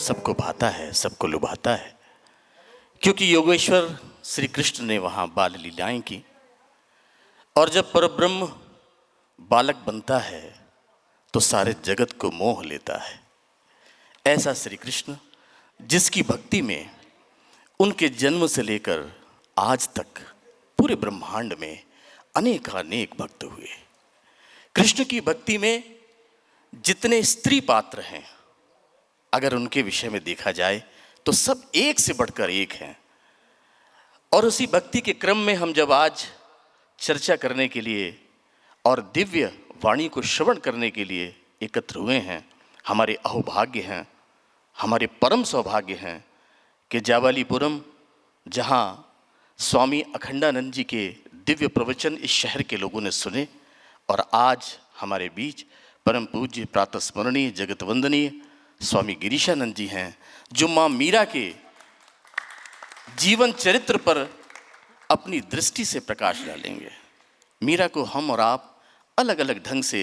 सबको भाता है, सबको लुभाता है, क्योंकि योगेश्वर श्री कृष्ण ने वहाँ बाल लीलाएं की। और जब परब्रह्म बालक बनता है तो सारे जगत को मोह लेता है। ऐसा श्री कृष्ण जिसकी भक्ति में उनके जन्म से लेकर आज तक पूरे ब्रह्मांड में अनेकानेक भक्त हुए। कृष्ण की भक्ति में जितने स्त्री पात्र हैं, अगर उनके विषय में देखा जाए तो सब एक से बढ़कर एक हैं। और उसी भक्ति के क्रम में हम जब आज चर्चा करने के लिए और दिव्य वाणी को श्रवण करने के लिए एकत्र हुए हैं, हमारे अहोभाग्य हैं, हमारे परम सौभाग्य हैं कि जावालीपुरम, जहाँ स्वामी अखंडानंद जी के दिव्य प्रवचन इस शहर के लोगों ने सुने, और आज हमारे बीच परम पूज्य प्रातः स्मरणीय जगत वंदनीय स्वामी गिरीशानंद जी हैं, जो माँ मीरा के जीवन चरित्र पर अपनी दृष्टि से प्रकाश डालेंगे। मीरा को हम और आप अलग अलग ढंग से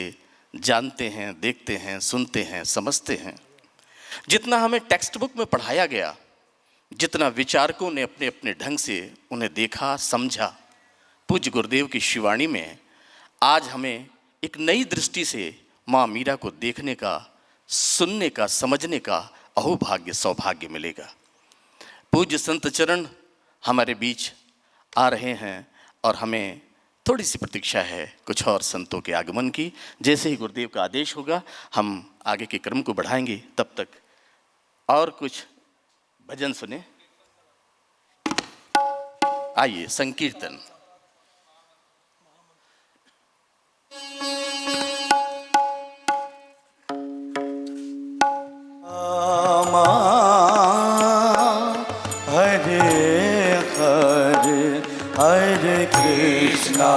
जानते हैं, देखते हैं, सुनते हैं, समझते हैं। जितना हमें टेक्स्ट बुक में पढ़ाया गया, जितना विचारकों ने अपने अपने ढंग से उन्हें देखा, समझा, पूज्य गुरुदेव की शिवाणी में आज हमें एक नई दृष्टि से माँ मीरा को देखने का, सुनने का, समझने का अहोभाग्य, सौभाग्य मिलेगा। पूज्य संत चरण हमारे बीच आ रहे हैं और हमें थोड़ी सी प्रतीक्षा है कुछ और संतों के आगमन की। जैसे ही गुरुदेव का आदेश होगा हम आगे के क्रम को बढ़ाएंगे। तब तक और कुछ भजन सुने। आइए संकीर्तन। Hare Krishna,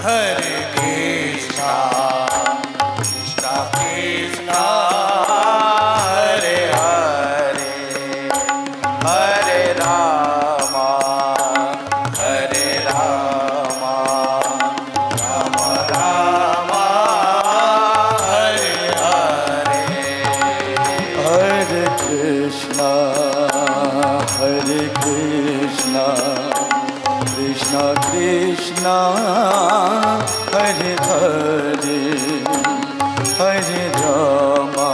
Hare Krishna, Krishna Krishna, Hare Hare, Hare Rama, Hare Rama, Rama Rama, Hare Hare, Hare Krishna, Hare Krishna, Krishna Krishna, Hare Hare, Hare Rama,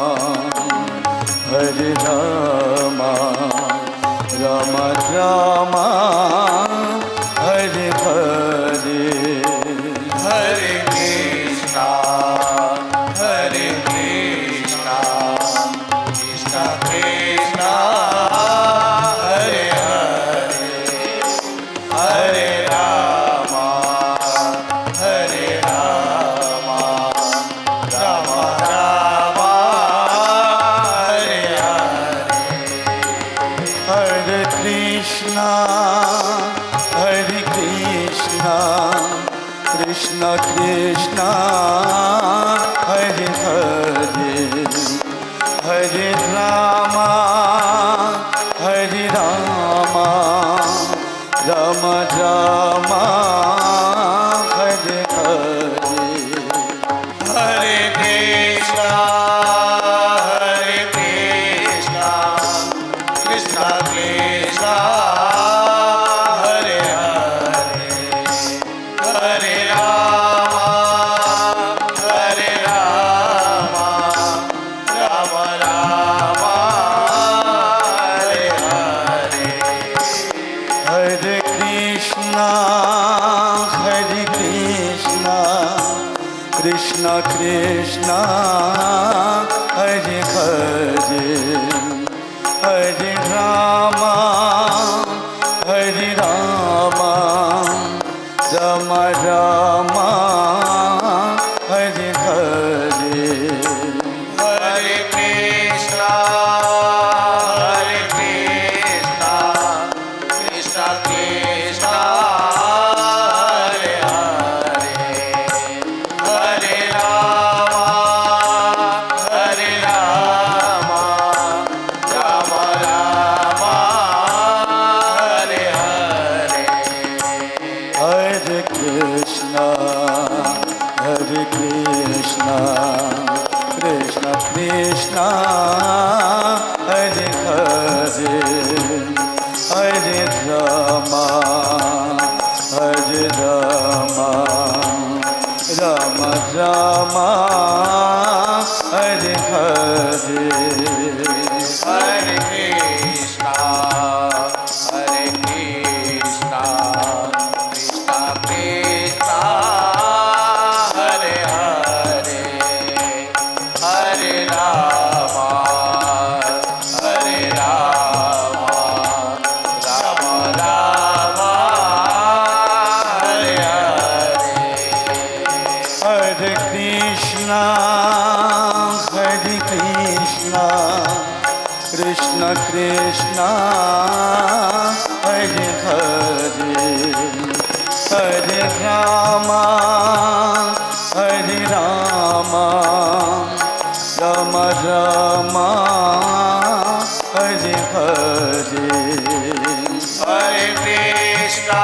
Hare Rama, Rama Rama, Hare Hare, Hare Krishna, Hare Krishna, Krishna Krishna, Hare Hare, Hare Rama, Hare Rama, Rama Rama, Hare Hare, Hare Krishna, Hare Krishna, Krishna Krishna, Hare Hare, Hare Rama, Hare Rama, Rama Rama, Hare Hare, Hare Krishna, Hare Krishna, Krishna Krishna, Hare Hare, Hare Rama, Hare Rama, Rama Rama, Hare Hare, Hare Krishna, Hare Krishna, Krishna Krishna, Hare Hare, Hare Rama, Hare Rama, Rama Rama, Hare Hare, Hare Krishna, Hare Krishna, Krishna Krishna, Hare Hare, Hare Rama, Hare Rama, Rama Rama, Hare Hare Rama हरे रामा राम रामा हरे हरे हरे कृष्णा कृष्णा कृष्णा हरे हरे हरे रामा राम राम हरे हरे हरे कृष्णा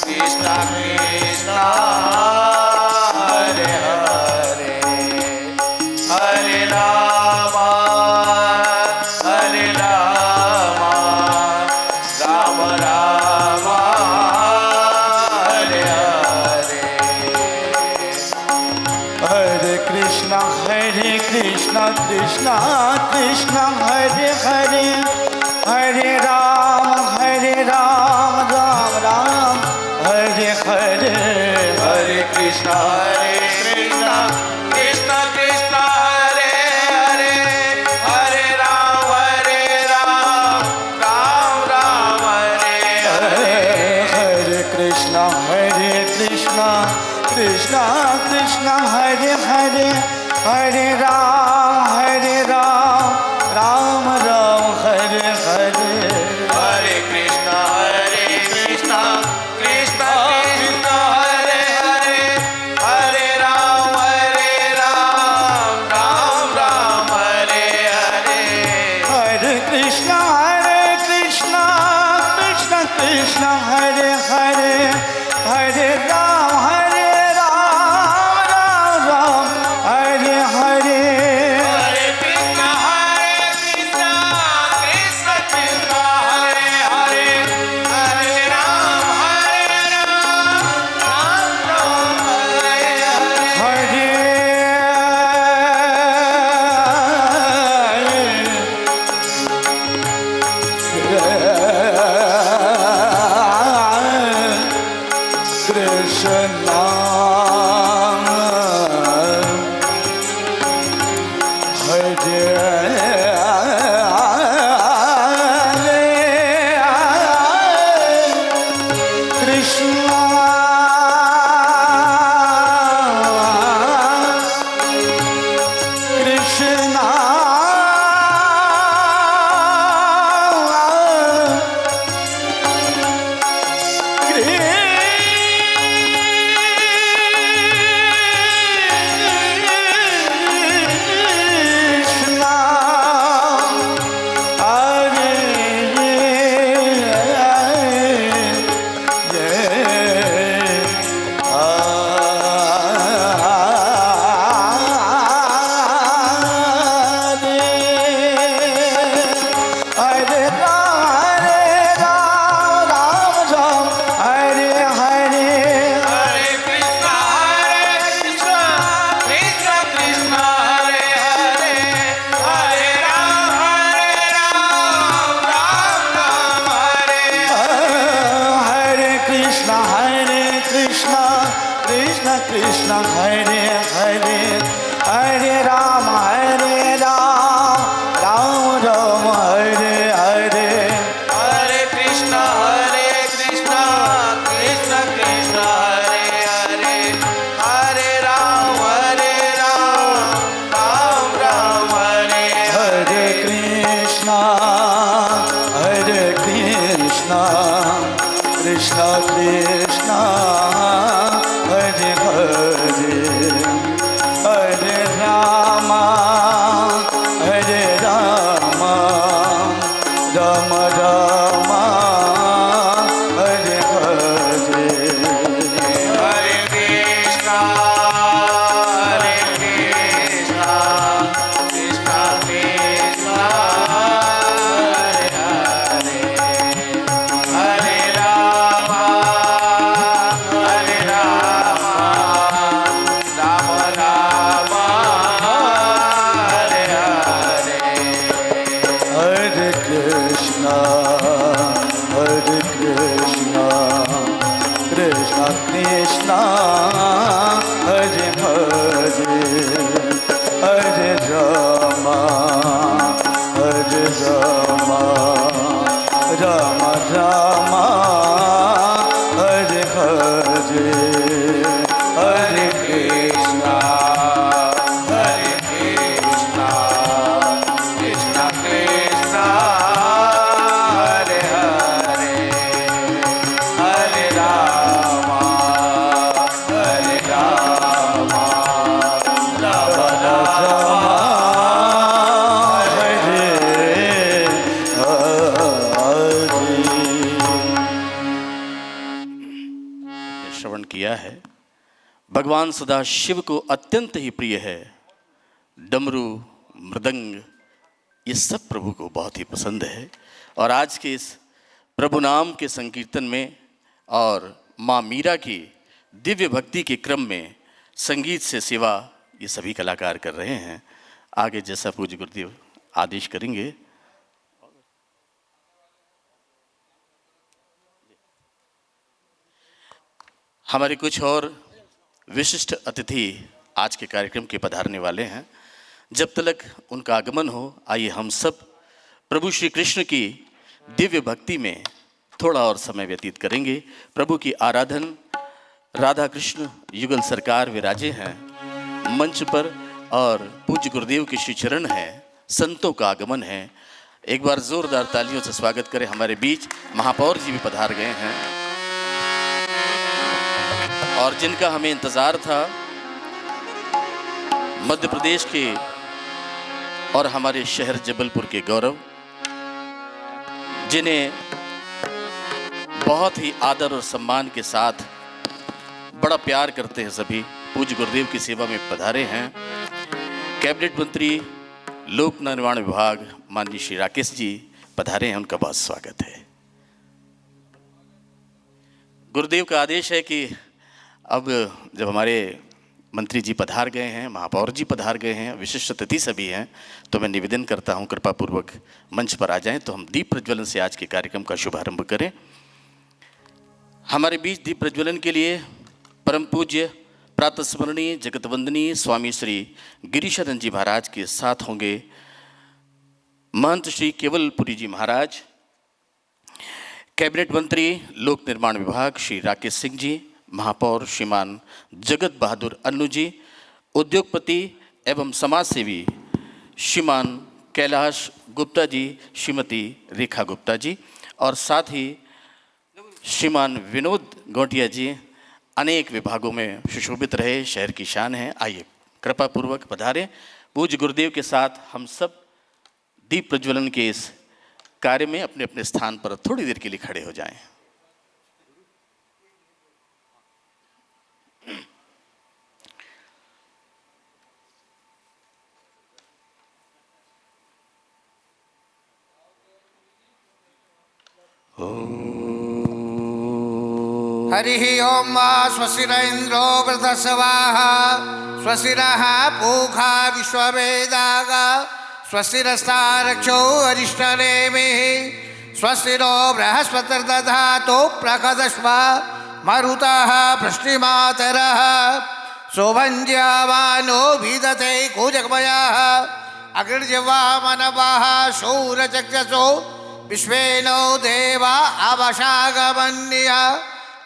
कृष्ण कृष्ण हरे हरे हरे राम राम राम हरे हरे हरे कृष्णा कृष्ण कृष्ण हरे हरे हरे राम राम राम हरे हरे हरे कृष्णा कृष्ण कृष्ण हरे हरे हरे राम राम राम हरे हरे हरे कृष्णा कृष्ण कृष्ण हरे हरे हरे राम राम राम हरे हरे हरे कृष्णा कृष्ण कृष्ण हरे हरे हरे राम राम हरे हरे हरे कृष्णा कृष्ण कृष्ण हरे हरे हरे राम राम हरे हरे हरे कृष्णा कृष्ण कृष्ण हरे हरे हरे राम राम हरे हरे हरे कृष्णा कृष्ण कृष्ण हरे हरे हरे राम राम हरे हरे कृष्णा कृष्ण हरे हरे हरे राम राम हरे हरे हरे कृष्ण कृष्ण कृष्ण हरे हरे हरे राम राम हरे हरे कृष्ण कृष्ण कृष्ण हरे हरे भगवान सदा शिव को अत्यंत ही प्रिय है। डमरू, मृदंग, ये सब प्रभु को बहुत ही पसंद है। और आज के इस प्रभु नाम के संकीर्तन में और माँ मीरा की दिव्य भक्ति के क्रम में संगीत से सेवा ये सभी कलाकार कर रहे हैं। आगे जैसा पूज्य गुरुदेव आदेश करेंगे। हमारे कुछ और विशिष्ट अतिथि आज के कार्यक्रम के पधारने वाले हैं। जब तक उनका आगमन हो, आइए हम सब प्रभु श्री कृष्ण की दिव्य भक्ति में थोड़ा और समय व्यतीत करेंगे। प्रभु की आराधन राधा कृष्ण युगल सरकार विराजे हैं मंच पर और पूज्य गुरुदेव के श्री चरण है, संतों का आगमन है। एक बार जोरदार तालियों से स्वागत करें। हमारे बीच महापौर जी भी पधार गए हैं और जिनका हमें इंतजार था, मध्य प्रदेश के और हमारे शहर जबलपुर के गौरव, जिन्हें बहुत ही आदर और सम्मान के साथ बड़ा प्यार करते हैं सभी, पूज्य गुरुदेव की सेवा में पधारे हैं। कैबिनेट मंत्री लोक निर्माण विभाग माननीय श्री राकेश जी पधारे हैं, उनका बहुत स्वागत है। गुरुदेव का आदेश है कि अब जब हमारे मंत्री जी पधार गए हैं, महापौर जी पधार गए हैं, विशिष्ट अतिथि सभी हैं, तो मैं निवेदन करता हूं कृपा पूर्वक मंच पर आ जाएं तो हम दीप प्रज्वलन से आज के कार्यक्रम का शुभारंभ करें। हमारे बीच दीप प्रज्वलन के लिए परम पूज्य प्रातस्मरणीय जगत वंदनीय स्वामी श्री गिरीशानंद जी महाराज के साथ होंगे महंत श्री केवलपुरी जी महाराज, कैबिनेट मंत्री लोक निर्माण विभाग श्री राकेश सिंह जी, महापौर श्रीमान जगत बहादुर अन्नू जी, उद्योगपति एवं समाज सेवी श्रीमान कैलाश गुप्ता जी, श्रीमती रेखा गुप्ता जी और साथ ही श्रीमान विनोद गौटिया जी। अनेक विभागों में सुशोभित रहे, शहर की शान है। आइए कृपा पूर्वक पधारें। पूज्य गुरुदेव के साथ हम सब दीप प्रज्वलन के इस कार्य में अपने अपने स्थान पर थोड़ी देर के लिए खड़े हो जाएं। हरिः ओम स्वस्ति न इंद्रो वृद्धस्वाः स्वस्ति नः पूषा विश्ववेदाः स्वस्ति नस्तारक्षो अरिष्टनेमिः स्वस्ति नो बृहस्पतिर्दधातु प्रकदस्व मरुतः वृष्टिमातरः शोभञ्ज्यमानो विदते कूजकमयः अग्निर्जवामनवः शूरचक्षसो विश्वेनो देवा अवशागमन्य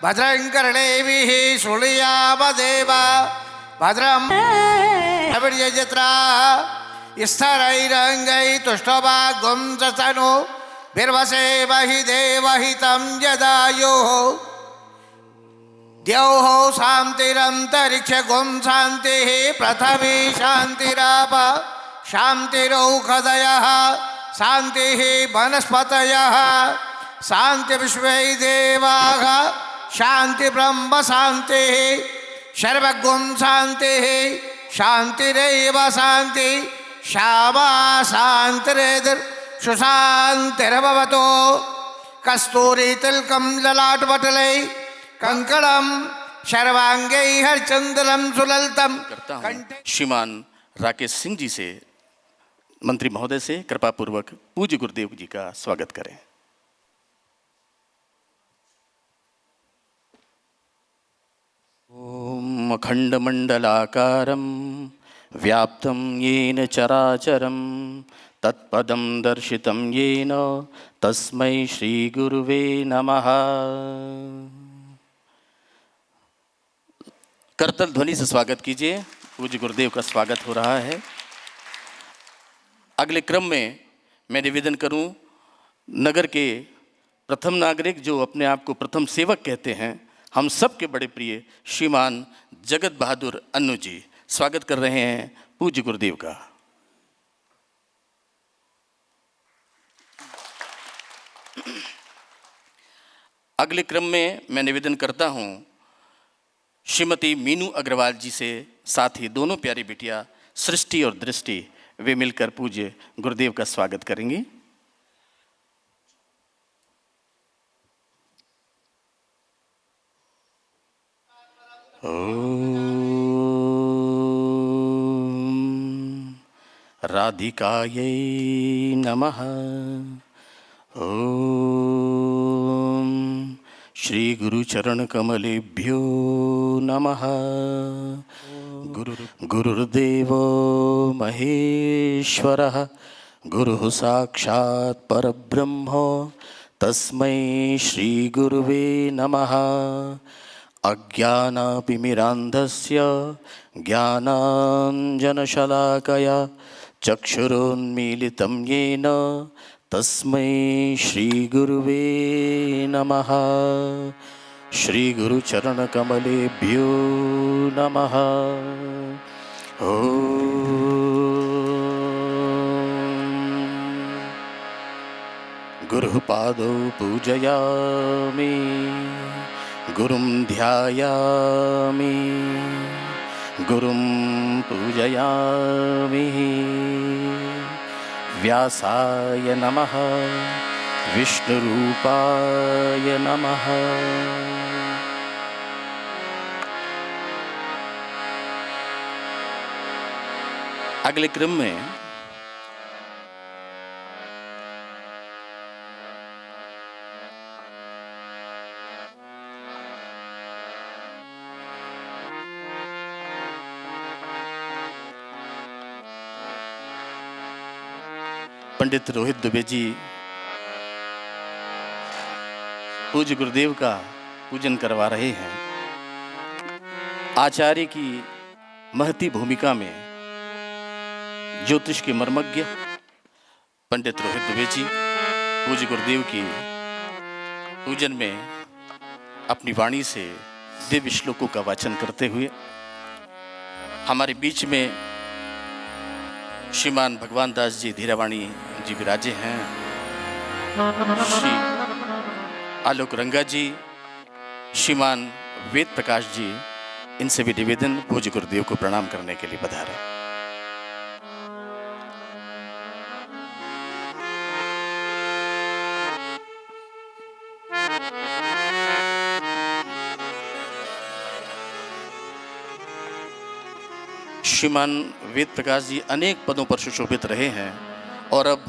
भद्रं कर्णेभिः शृणुयामदेवा भद्रं अभिर्यजत्राः स्थैरैरङ्गैः तुष्टभागं सतनु बिर्वसेमहि देवहितं यदायुः द्यौः शान्तिरन्तरिक्षगुं शान्तिः पृथिवी शान्तिराप शान्तिरौषधयः शान्तिः वनस्पतयः शान्ति विश्वे देवाः शान्ति ब्रह्म शान्तिः सर्वगुं शान्तिः शान्तिरेव शान्ति श्यामा शान्तिरेधिर् सुशान्तिर्भवतु कस्तूरी तिलकं ललाटपटले कंकणं सर्वांगे हरचंदनं सुललितं करता हूं श्रीमान राकेश सिंह जी से, मंत्री महोदय से कृपा पूर्वक पूज्य गुरुदेव जी का स्वागत करें। ओम अखंडमंडलाकारं व्याप्तं येन चराचरं तत्पदं दर्शितं येन तस्मै श्री गुरुवे नमः। करतल ध्वनि से स्वागत कीजिए। पूज्य गुरुदेव का स्वागत हो रहा है। अगले क्रम में मैं निवेदन करूं, नगर के प्रथम नागरिक जो अपने आप को प्रथम सेवक कहते हैं, हम सब के बड़े प्रिय श्रीमान जगत बहादुर अन्नू जी स्वागत कर रहे हैं पूज्य गुरुदेव का। अगले क्रम में मैं निवेदन करता हूं श्रीमती मीनू अग्रवाल जी से, साथ ही दोनों प्यारी बिटिया सृष्टि और दृष्टि, वे मिलकर पूज्य गुरुदेव का स्वागत करेंगी। ओम राधिकायै नमः। ओम श्री गुरुचरण कमलेभ्यो नमः। गुरुर्देवो महेश्वरः, गुरुः साक्षात् परब्रह्म, तस्मै श्री गुरुवे नमः। अज्ञानातिमिरान्धस्य ज्ञानाञ्जनशलाकया चक्षुरुन्मीलितं येन तस्मै श्रीगुरुवे नमः। श्रीगुरुचरणकमलेभ्यो नमः। गुरुः पादौ पूजयामि, गुरुं ध्यायामि, गुरुं पूजयामि। व्यासाय नमः, विष्णुरूपाय नमः। अगले क्रम में पंडित रोहित दुबे जी पूज्य गुरुदेव का पूजन करवा रहे हैं। आचार्य की महती भूमिका में ज्योतिष के मर्मज्ञ पंडित रोहित दुबे जी पूज्य गुरुदेव की पूजन में अपनी वाणी से दिव्य श्लोकों का वाचन करते हुए हमारे बीच में श्रीमान भगवान दास जी धीरावाणी जी विराजे हैं। श्री आलोक रंगा जी, श्रीमान वेद प्रकाश जी, इनसे भी निवेदन पूज्य गुरुदेव को प्रणाम करने के लिए पधारे। श्रीमान वेद प्रकाश जी अनेक पदों पर सुशोभित रहे हैं और अब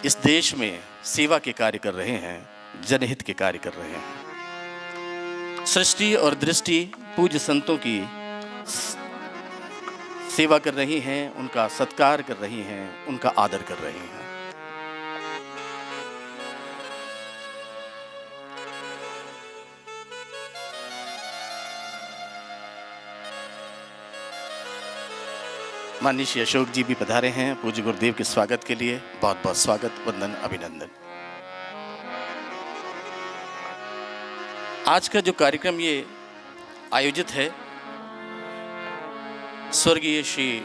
इस देश में सेवा के कार्य कर रहे हैं, जनहित के कार्य कर रहे हैं। सृष्टि और दृष्टि पूज्य संतों की सेवा कर रही हैं, उनका सत्कार कर रही हैं, उनका आदर कर रही हैं। माननीय श्री अशोक जी भी पधारे हैं पूज्य गुरुदेव के स्वागत के लिए। बहुत बहुत स्वागत, वंदन, अभिनंदन। आज का जो कार्यक्रम ये आयोजित है स्वर्गीय श्री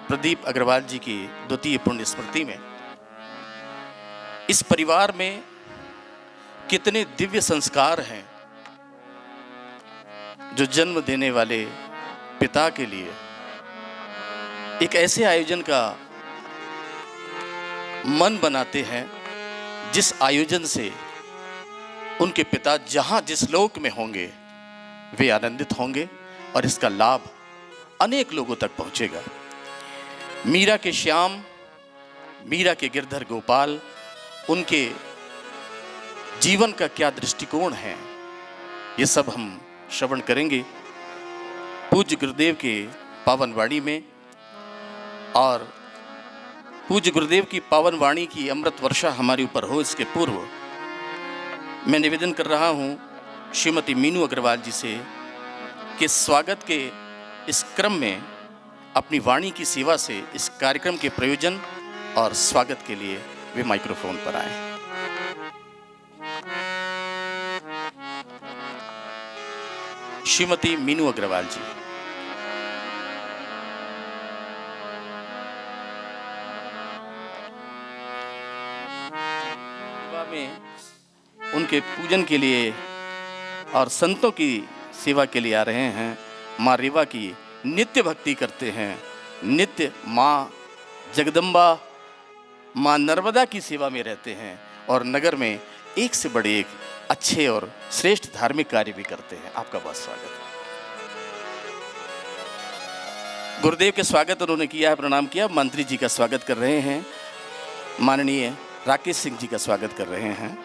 प्रदीप अग्रवाल जी की द्वितीय पुण्य स्मृति में, इस परिवार में कितने दिव्य संस्कार हैं जो जन्म देने वाले पिता के लिए एक ऐसे आयोजन का मन बनाते हैं जिस आयोजन से उनके पिता जहां जिस लोक में होंगे वे आनंदित होंगे और इसका लाभ अनेक लोगों तक पहुंचेगा। मीरा के श्याम, मीरा के गिरधर गोपाल, उनके जीवन का क्या दृष्टिकोण है, ये सब हम श्रवण करेंगे पूज्य गुरुदेव के पावन वाणी में। और पूज्य गुरुदेव की पावन वाणी की अमृत वर्षा हमारे ऊपर हो, इसके पूर्व मैं निवेदन कर रहा हूँ श्रीमती मीनू अग्रवाल जी से कि स्वागत के इस क्रम में अपनी वाणी की सेवा से इस कार्यक्रम के प्रयोजन और स्वागत के लिए वे माइक्रोफोन पर आए। श्रीमती मीनू अग्रवाल जी। में उनके पूजन के लिए और संतों की सेवा के लिए आ रहे हैं। माँ रीवा की नित्य भक्ति करते हैं, नित्य माँ जगदम्बा, माँ नर्मदा की सेवा में रहते हैं और नगर में एक से बड़े एक अच्छे और श्रेष्ठ धार्मिक कार्य भी करते हैं। आपका बहुत स्वागत है। गुरुदेव के स्वागत उन्होंने किया है, प्रणाम किया। मंत्री जी का स्वागत कर रहे हैं, माननीय राकेश सिंह जी का स्वागत कर रहे हैं,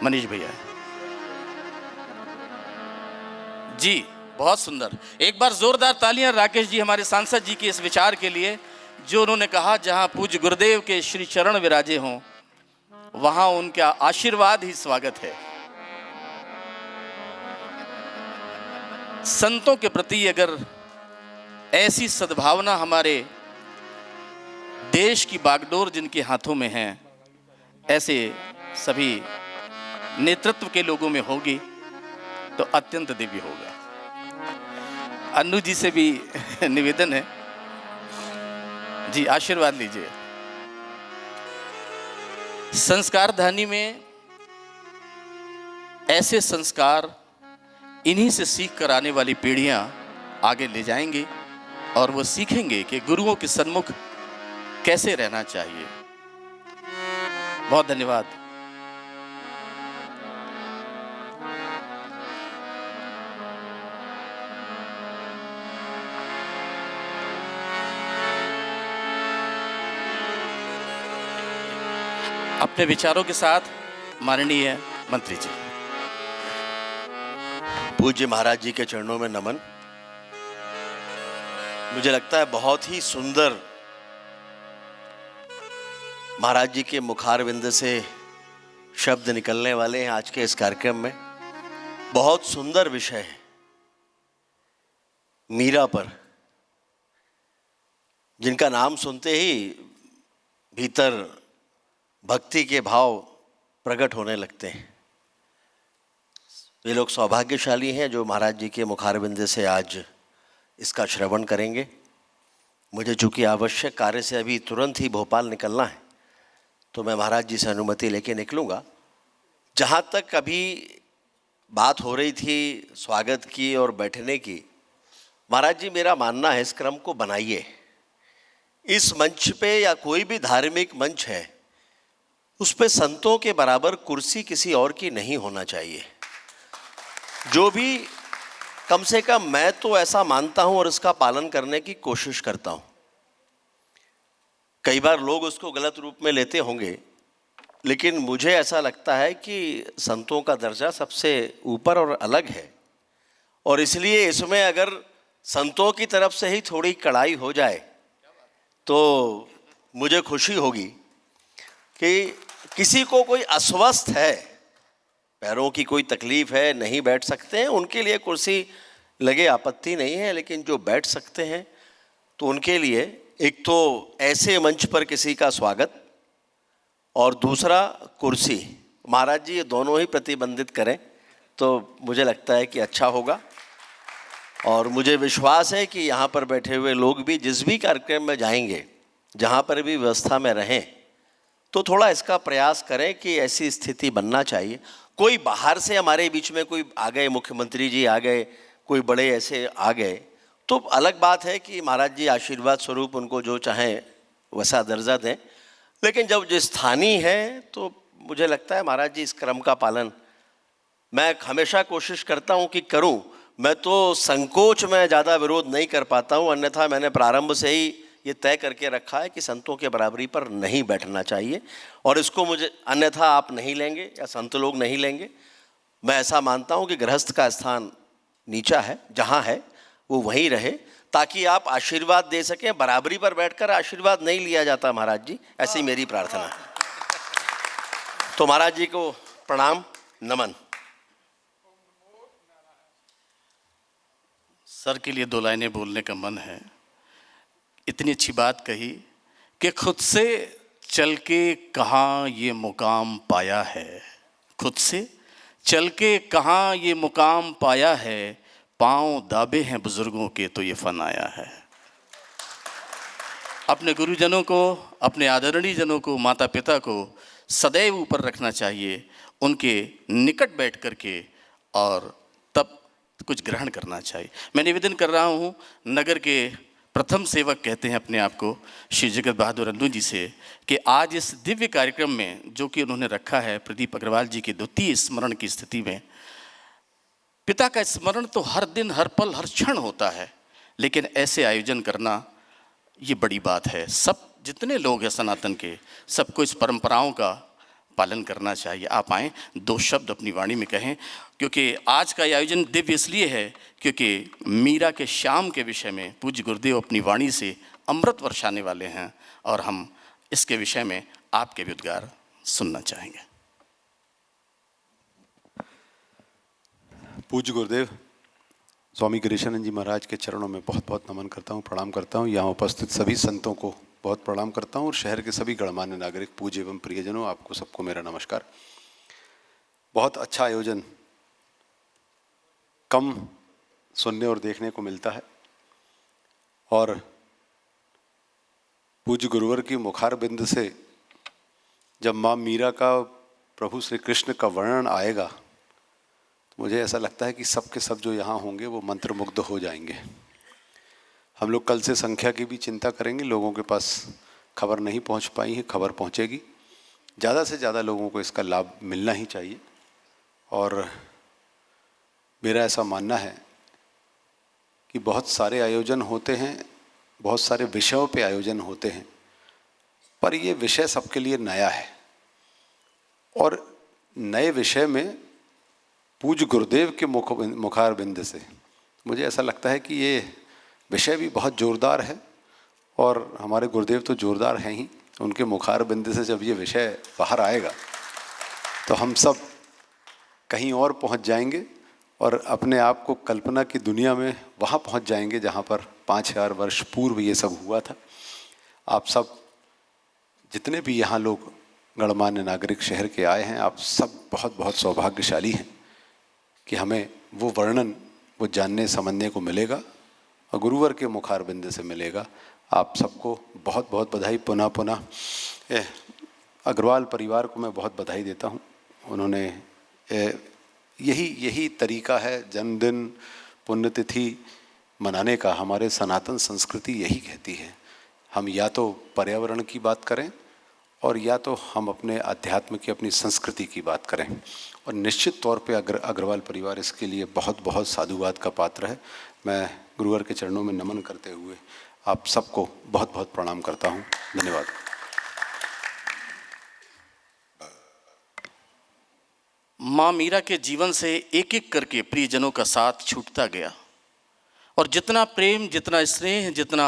मनीष भैया जी। बहुत सुंदर, एक बार जोरदार तालियां राकेश जी हमारे सांसद जी के इस विचार के लिए, जो उन्होंने कहा जहां पूज्य गुरुदेव के श्री चरण विराजे हों वहां उनका आशीर्वाद ही स्वागत है। संतों के प्रति अगर ऐसी सद्भावना हमारे देश की बागडोर जिनके हाथों में है, ऐसे सभी नेतृत्व के लोगों में होगी तो अत्यंत दिव्य होगा। अन्नू जी से भी निवेदन है जी, आशीर्वाद लीजिए। संस्कार धानी में ऐसे संस्कार इन्हीं से सीख कर आने वाली पीढ़ियां आगे ले जाएंगी और वो सीखेंगे कि गुरुओं के सन्मुख कैसे रहना चाहिए। बहुत धन्यवाद। अपने विचारों के साथ माननीय मंत्री जी। पूज्य महाराज जी के चरणों में नमन। मुझे लगता है बहुत ही सुंदर महाराज जी के मुखारविंद से शब्द निकलने वाले हैं आज के इस कार्यक्रम में। बहुत सुंदर विषय है, मीरा पर, जिनका नाम सुनते ही भीतर भक्ति के भाव प्रकट होने लगते हैं। वे लोग सौभाग्यशाली हैं जो महाराज जी के मुखारविंद से आज इसका श्रवण करेंगे। मुझे चूँकि आवश्यक कार्य से अभी तुरंत ही भोपाल निकलना है तो मैं महाराज जी से अनुमति लेके निकलूँगा। जहाँ तक अभी बात हो रही थी स्वागत की और बैठने की, महाराज जी मेरा मानना है इस क्रम को बनाइए। इस मंच पे या कोई भी धार्मिक मंच है उस पे संतों के बराबर कुर्सी किसी और की नहीं होना चाहिए। जो भी, कम से कम मैं तो ऐसा मानता हूं और इसका पालन करने की कोशिश करता हूं। कई बार लोग उसको गलत रूप में लेते होंगे, लेकिन मुझे ऐसा लगता है कि संतों का दर्जा सबसे ऊपर और अलग है और इसलिए इसमें अगर संतों की तरफ से ही थोड़ी कड़ाई हो जाए तो मुझे खुशी होगी। कि किसी को कोई अस्वस्थ है, पैरों की कोई तकलीफ है, नहीं बैठ सकते हैं, उनके लिए कुर्सी लगे आपत्ति नहीं है, लेकिन जो बैठ सकते हैं तो उनके लिए एक तो ऐसे मंच पर किसी का स्वागत और दूसरा कुर्सी। महाराज जी ये दोनों ही प्रतिबंधित करें तो मुझे लगता है कि अच्छा होगा। और मुझे विश्वास है कि यहाँ पर बैठे हुए लोग भी जिस भी कार्यक्रम में जाएंगे, जहाँ पर भी व्यवस्था में रहें, तो थोड़ा इसका प्रयास करें कि ऐसी स्थिति बनना चाहिए। कोई बाहर से हमारे बीच में कोई आ गए, मुख्यमंत्री जी आ गए, कोई बड़े ऐसे आ गए तो अलग बात है कि महाराज जी आशीर्वाद स्वरूप उनको जो चाहें वैसा दर्जा दें, लेकिन जब जो स्थानीय है तो मुझे लगता है महाराज जी इस क्रम का पालन मैं हमेशा कोशिश करता हूँ कि करूँ। मैं तो संकोच में ज़्यादा विरोध नहीं कर पाता हूँ, अन्यथा मैंने प्रारंभ से ही ये तय करके रखा है कि संतों के बराबरी पर नहीं बैठना चाहिए और इसको मुझे अन्यथा आप नहीं लेंगे या संत लोग नहीं लेंगे। मैं ऐसा मानता हूँ कि गृहस्थ का स्थान नीचा है, जहाँ है वो वहीं रहे ताकि आप आशीर्वाद दे सकें। बराबरी पर बैठकर आशीर्वाद नहीं लिया जाता महाराज जी, ऐसी मेरी प्रार्थना है। तो महाराज जी को प्रणाम, नमन। सर के लिए दो लाइनें बोलने का मन है। इतनी अच्छी बात कही कि खुद से चल के कहाँ ये मुकाम पाया है, खुद से चल के कहाँ ये मुकाम पाया है, पांव दाबे हैं बुजुर्गों के तो ये फन आया है। अपने गुरुजनों को, अपने आदरणीय जनों को, माता पिता को सदैव ऊपर रखना चाहिए, उनके निकट बैठ कर के, और तब कुछ ग्रहण करना चाहिए। मैं निवेदन कर रहा हूँ नगर के प्रथम सेवक कहते हैं अपने आप को श्री जगत बहादुर अन्नू जी से कि आज इस दिव्य कार्यक्रम में जो कि उन्होंने रखा है प्रदीप अग्रवाल जी के द्वितीय स्मरण की स्थिति में, पिता का स्मरण तो हर दिन हर पल हर क्षण होता है, लेकिन ऐसे आयोजन करना ये बड़ी बात है। सब जितने लोग हैं सनातन के, सबको इस परंपराओं का पालन करना चाहिए। आप आएँ, 2 शब्द अपनी वाणी में कहें, क्योंकि आज का ये आयोजन दिव्य इसलिए है क्योंकि मीरा के श्याम के विषय में पूज्य गुरुदेव अपनी वाणी से अमृत वर्षाने वाले हैं और हम इसके विषय में आपके भी उद्गार सुनना चाहेंगे। पूज्य गुरुदेव स्वामी गिरीशानंद जी महाराज के चरणों में बहुत बहुत नमन करता हूँ, प्रणाम करता हूँ। यहाँ उपस्थित सभी संतों को बहुत प्रणाम करता हूँ और शहर के सभी गणमान्य नागरिक, पूज्य एवं प्रियजनों, आपको सबको मेरा नमस्कार। बहुत अच्छा आयोजन कम सुनने और देखने को मिलता है और पूज्य गुरुवर की मुखार बिंद से जब माँ मीरा का, प्रभु श्री कृष्ण का वर्णन आएगा तो मुझे ऐसा लगता है कि सब के सब जो यहाँ होंगे वो मंत्रमुग्ध हो जाएंगे। हम लोग कल से संख्या की भी चिंता करेंगे, लोगों के पास खबर नहीं पहुँच पाई है, खबर पहुँचेगी। ज़्यादा से ज़्यादा लोगों को इसका लाभ मिलना ही चाहिए और मेरा ऐसा मानना है कि बहुत सारे आयोजन होते हैं, बहुत सारे विषयों पे आयोजन होते हैं, पर ये विषय सबके लिए नया है और नए विषय में पूज्य गुरुदेव के मुखार बिंद से मुझे ऐसा लगता है कि ये विषय भी बहुत ज़ोरदार है और हमारे गुरुदेव तो ज़ोरदार हैं ही। उनके मुखार बिंद से जब ये विषय बाहर आएगा तो हम सब कहीं और पहुंच जाएंगे और अपने आप को कल्पना की दुनिया में वहाँ पहुंच जाएंगे जहाँ पर 5000 वर्ष पूर्व ये सब हुआ था। आप सब जितने भी यहाँ लोग गणमान्य नागरिक शहर के आए हैं, आप सब बहुत बहुत सौभाग्यशाली हैं कि हमें वो वर्णन, वो जानने समझने को मिलेगा और गुरुवर के मुखार बिंद से मिलेगा। आप सबको बहुत बहुत बधाई। पुनः पुनः अग्रवाल परिवार को मैं बहुत बधाई देता हूँ। उन्होंने यही तरीका है जन्मदिन पुण्यतिथि मनाने का। हमारे सनातन संस्कृति यही कहती है, हम या तो पर्यावरण की बात करें और या तो हम अपने अध्यात्म की, अपनी संस्कृति की बात करें और निश्चित तौर पे अग्रवाल परिवार इसके लिए बहुत बहुत साधुवाद का पात्र है। मैं गुरुवर के चरणों में नमन करते हुए आप सबको बहुत बहुत प्रणाम करता हूँ। धन्यवाद। माँ मीरा के जीवन से एक एक करके प्रियजनों का साथ छूटता गया और जितना प्रेम, जितना स्नेह, जितना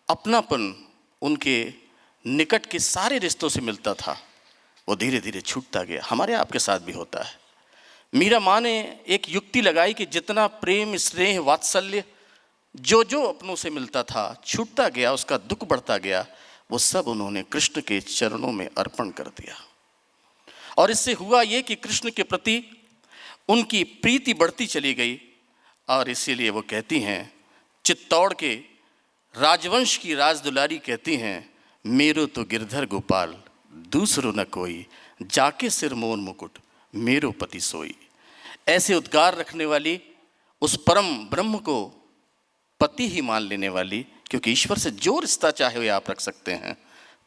अपनापन उनके निकट के सारे रिश्तों से मिलता था वो धीरे धीरे छूटता गया। हमारे आपके साथ भी होता है। मीरा माँ ने एक युक्ति लगाई कि जितना प्रेम, स्नेह, वात्सल्य जो जो अपनों से मिलता था छूटता गया, उसका दुख बढ़ता गया, वो सब उन्होंने कृष्ण के चरणों में अर्पण कर दिया। और इससे हुआ ये कि कृष्ण के प्रति उनकी प्रीति बढ़ती चली गई और इसीलिए वो कहती हैं, चित्तौड़ के राजवंश की राजदुलारी कहती हैं, मेरो तो गिरधर गोपाल दूसरो न कोई, जाके सिर मोर मुकुट मेरो पति सोई। ऐसे उद्गार रखने वाली, उस परम ब्रह्म को पति ही मान लेने वाली, क्योंकि ईश्वर से जो रिश्ता चाहे हुए आप रख सकते हैं,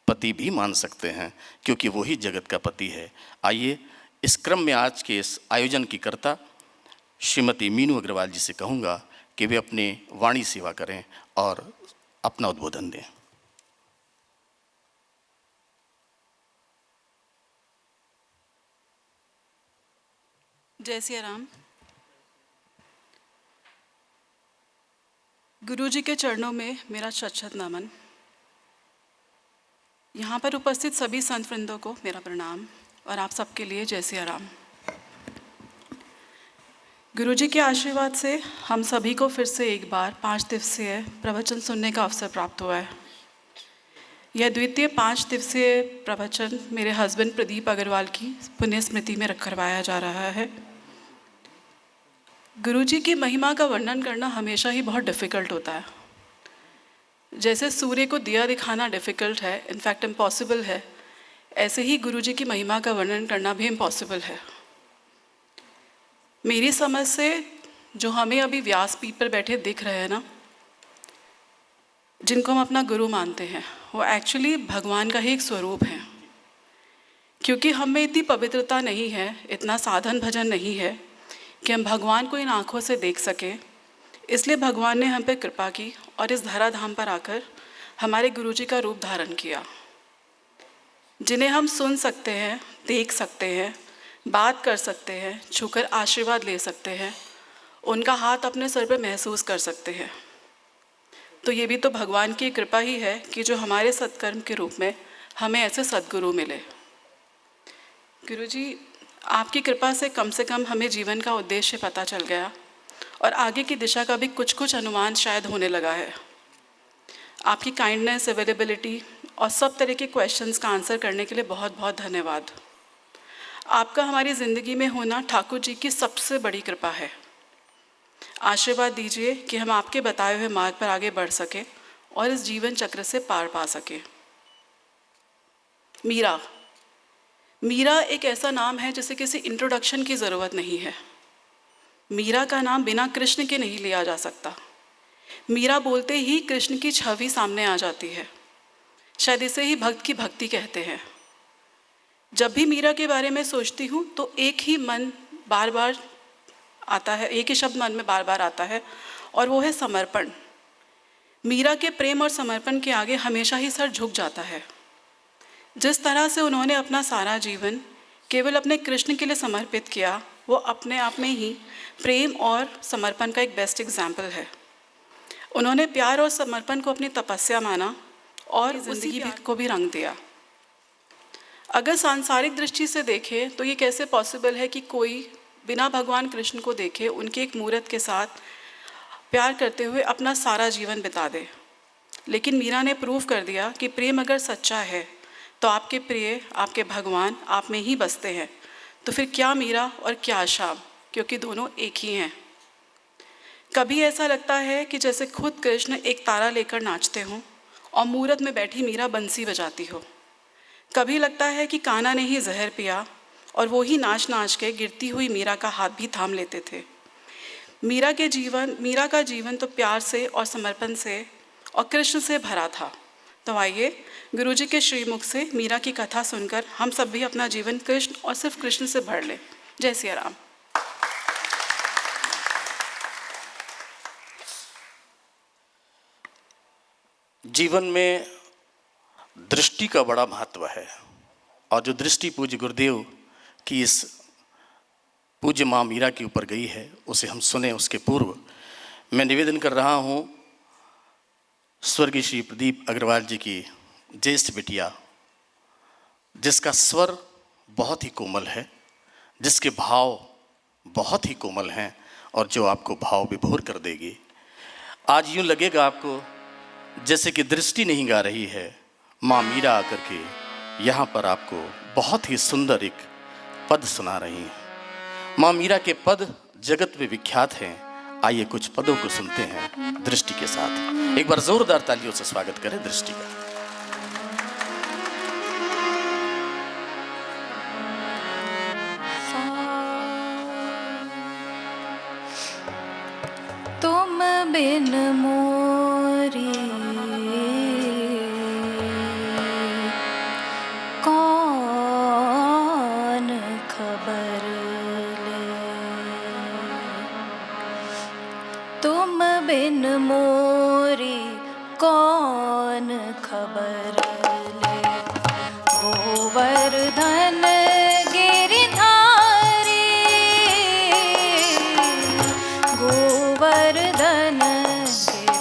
पति भी मान सकते हैं क्योंकि वही जगत का पति है। आइए इस क्रम में आज के इस आयोजन की कर्ता श्रीमती मीनू अग्रवाल जी से कहूँगा कि वे अपने वाणी सेवा करें और अपना उद्बोधन दें। जय सिया राम। गुरु जी के चरणों में मेरा शत-शत नमन। यहाँ पर उपस्थित सभी संत वृंदों को मेरा प्रणाम और आप सबके लिए जय सिया राम। गुरु जी के आशीर्वाद से हम सभी को फिर से एक बार 5 दिवसीय प्रवचन सुनने का अवसर प्राप्त हुआ है। यह द्वितीय 5 दिवसीय प्रवचन मेरे हस्बैंड प्रदीप अग्रवाल की पुण्य स्मृति में करवाया जा रहा है। गुरु जी की महिमा का वर्णन करना हमेशा ही बहुत डिफ़िकल्ट होता है। जैसे सूर्य को दिया दिखाना डिफ़िकल्ट है, इनफैक्ट इम्पॉसिबल है, ऐसे ही गुरु जी की महिमा का वर्णन करना भी इम्पॉसिबल है। मेरी समझ से जो हमें अभी व्यासपीठ पर बैठे दिख रहे हैं ना, जिनको हम अपना गुरु मानते हैं, वो एक्चुअली भगवान का ही एक स्वरूप है। क्योंकि हम में इतनी पवित्रता नहीं है, इतना साधन भजन नहीं है कि हम भगवान को इन आँखों से देख सकें, इसलिए भगवान ने हम पे कृपा की और इस धराधाम पर आकर हमारे गुरुजी का रूप धारण किया, जिन्हें हम सुन सकते हैं, देख सकते हैं, बात कर सकते हैं, छूकर आशीर्वाद ले सकते हैं, उनका हाथ अपने सर पर महसूस कर सकते हैं। तो ये भी तो भगवान की कृपा ही है कि जो हमारे सत्कर्म के रूप में हमें ऐसे सद्गुरु मिले। गुरुजी, आपकी कृपा से कम हमें जीवन का उद्देश्य पता चल गया और आगे की दिशा का भी कुछ अनुमान शायद होने लगा है। आपकी काइंडनेस, अवेलेबिलिटी और सब तरह के क्वेश्चंस का आंसर करने के लिए बहुत बहुत धन्यवाद। आपका हमारी ज़िंदगी में होना ठाकुर जी की सबसे बड़ी कृपा है। आशीर्वाद दीजिए कि हम आपके बताए हुए मार्ग पर आगे बढ़ सकें और इस जीवन चक्र से पार पा सकें। मीरा एक ऐसा नाम है जिसे किसी इंट्रोडक्शन की ज़रूरत नहीं है। मीरा का नाम बिना कृष्ण के नहीं लिया जा सकता। मीरा बोलते ही कृष्ण की छवि सामने आ जाती है। शायद इसे ही भक्त की भक्ति कहते हैं। जब भी मीरा के बारे में सोचती हूँ तो एक ही शब्द मन में बार बार आता है और वो है समर्पण। मीरा के प्रेम और समर्पण के आगे हमेशा ही सर झुक जाता है। जिस तरह से उन्होंने अपना सारा जीवन केवल अपने कृष्ण के लिए समर्पित किया, वो अपने आप में ही प्रेम और समर्पण का एक बेस्ट एग्जाम्पल है। उन्होंने प्यार और समर्पण को अपनी तपस्या माना और ज़िंदगी को भी रंग दिया। अगर सांसारिक दृष्टि से देखें तो ये कैसे पॉसिबल है कि कोई बिना भगवान कृष्ण को देखे उनके एक मूर्त के साथ प्यार करते हुए अपना सारा जीवन बिता दे। लेकिन मीरा ने प्रूव कर दिया कि प्रेम अगर सच्चा है तो आपके प्रिय, आपके भगवान आप में ही बसते हैं। तो फिर क्या मीरा और क्या श्याम, क्योंकि दोनों एक ही हैं। कभी ऐसा लगता है कि जैसे खुद कृष्ण एक तारा लेकर नाचते हों और मूरत में बैठी मीरा बंसी बजाती हो। कभी लगता है कि कान्हा ने ही जहर पिया और वो ही नाच नाच के गिरती हुई मीरा का हाथ भी थाम लेते थे। मीरा का जीवन तो प्यार से और समर्पण से और कृष्ण से भरा था। तो आइए गुरुजी के श्रीमुख से मीरा की कथा सुनकर हम सब भी अपना जीवन कृष्ण और सिर्फ कृष्ण से भर लें। जय सिया राम। जीवन में दृष्टि का बड़ा महत्व है और जो दृष्टि पूज्य गुरुदेव की इस पूज्य माँ मीरा के ऊपर गई है उसे हम सुने। उसके पूर्व मैं निवेदन कर रहा हूँ स्वर्गीय श्री प्रदीप अग्रवाल जी की ज्येष्ठ बिटिया, जिसका स्वर बहुत ही कोमल है, जिसके भाव बहुत ही कोमल हैं और जो आपको भाव विभोर कर देगी। आज यूँ लगेगा आपको जैसे कि दृष्टि नहीं गा रही है, माँ मीरा आकर के यहाँ पर आपको बहुत ही सुंदर एक पद सुना रही हैं। माँ मीरा के पद जगत में विख्यात हैं। आइए कुछ पदों को सुनते हैं दृष्टि के साथ। एक बार जोरदार तालियों से स्वागत करें दृष्टि का। तुम बिन मोरी कौन खबर ले, तुम बिन मोरी कौन खबर ले। गोवर्धन गिरिधारी, गोवर्धन गिरिधारी,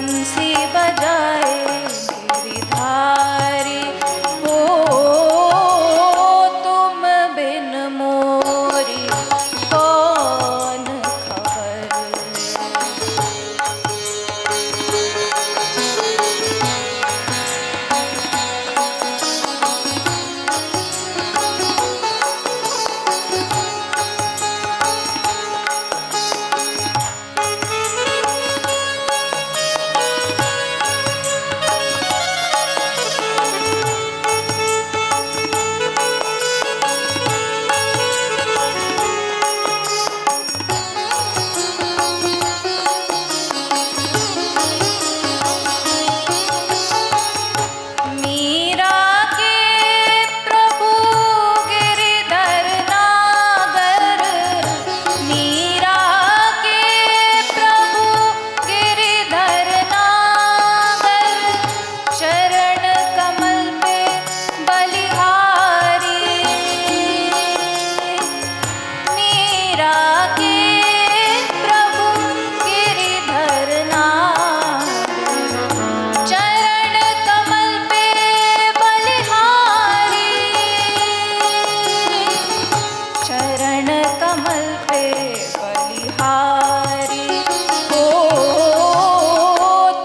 बंसी बजाए गिरधारी हो, तुम बिन मोरी कौन खबर। मीरा के प्रभु गिरधर नागर, मीरा के प्रभु गिरधर नागर, चरण कमल पे बलिहारी। मीरा के प्रभु गिरधर नागर, चरण कमल पे बलिहारी। चरण कमल पे बलिहारी हो,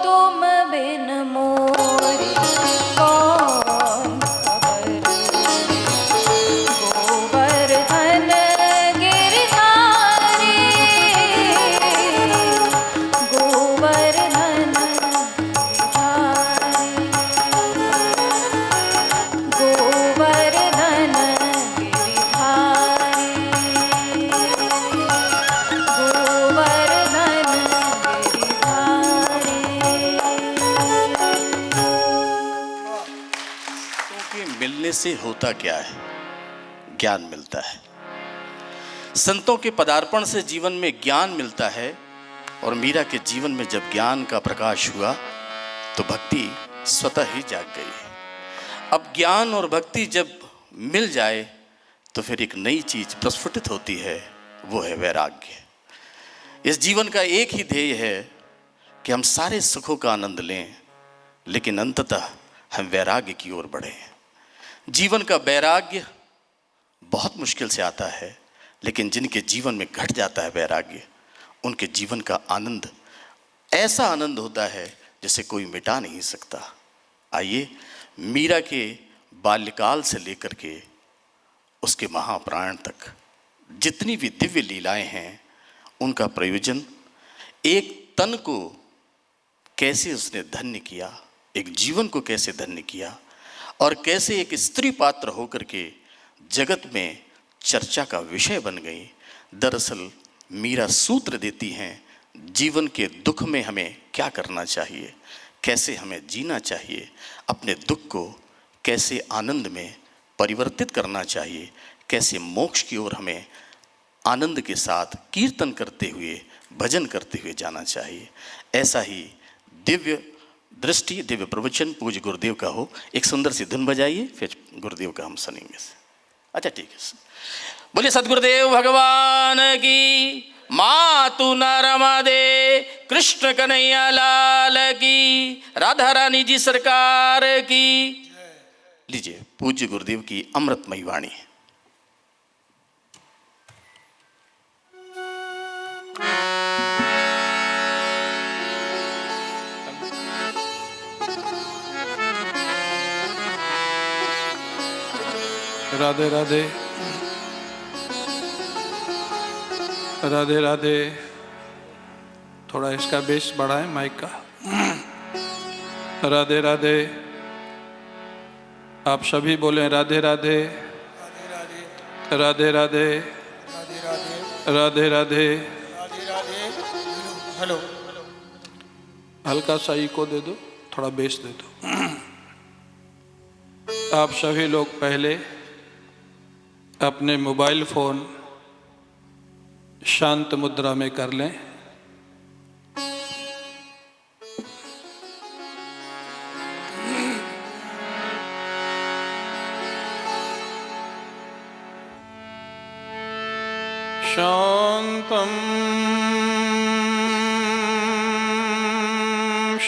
तुम बिन मोरी कौन खबर। गोवर्धन गिरधारी, गोवर्धन गिरधारी, गोवर्धन गिरधारी, गोवर्धन गिरधारी। क्योंकि मिलने से होता क्या है? ज्ञान मिलता है। संतों के पदार्पण से जीवन में ज्ञान मिलता है, और मीरा के जीवन में जब ज्ञान का प्रकाश हुआ तो भक्ति स्वतः ही जाग गई। अब ज्ञान और भक्ति जब मिल जाए तो फिर एक नई चीज प्रस्फुटित होती है, वो है वैराग्य। इस जीवन का एक ही ध्येय है कि हम सारे सुखों का आनंद लें, लेकिन अंततः हम वैराग्य की ओर बढ़ें। जीवन का वैराग्य बहुत मुश्किल से आता है, लेकिन जिनके जीवन में घट जाता है वैराग्य, उनके जीवन का आनंद ऐसा आनंद होता है जिसे कोई मिटा नहीं सकता। आइए मीरा के बाल्यकाल से लेकर के उसके महाप्राण तक जितनी भी दिव्य लीलाएं हैं, उनका प्रयोजन एक तन को कैसे उसने धन्य किया, एक जीवन को कैसे धन्य किया, और कैसे एक स्त्री पात्र होकर के जगत में चर्चा का विषय बन गई। दरअसल मीरा सूत्र देती हैं जीवन के दुख में हमें क्या करना चाहिए, कैसे हमें जीना चाहिए, अपने दुख को कैसे आनंद में परिवर्तित करना चाहिए, कैसे मोक्ष की ओर हमें आनंद के साथ कीर्तन करते हुए, भजन करते हुए जाना चाहिए। ऐसा ही दिव्य दृष्टि, दिव्य प्रवचन पूज्य गुरुदेव का हो। एक सुंदर सी धुन बजाइए, फिर गुरुदेव का हम सुनेंगे। अच्छा ठीक है, बोलिए सद्गुरुदेव भगवान की। मातु नरमा दे कृष्ण कन्हैया लाल की, राधा रानी जी सरकार की। लीजिए पूज्य गुरुदेव की अमृतमयी वाणी। राधे राधे राधे राधे। थोड़ा इसका बेस बढ़ाएं माइक का। राधे राधे। आप सभी बोलें राधे राधे राधे राधे राधे राधे। हेलो, हल्का सा इको दे दो, थोड़ा बेस दे दो। आप सभी लोग पहले अपने मोबाइल फोन शांत मुद्रा में कर लें। शांतम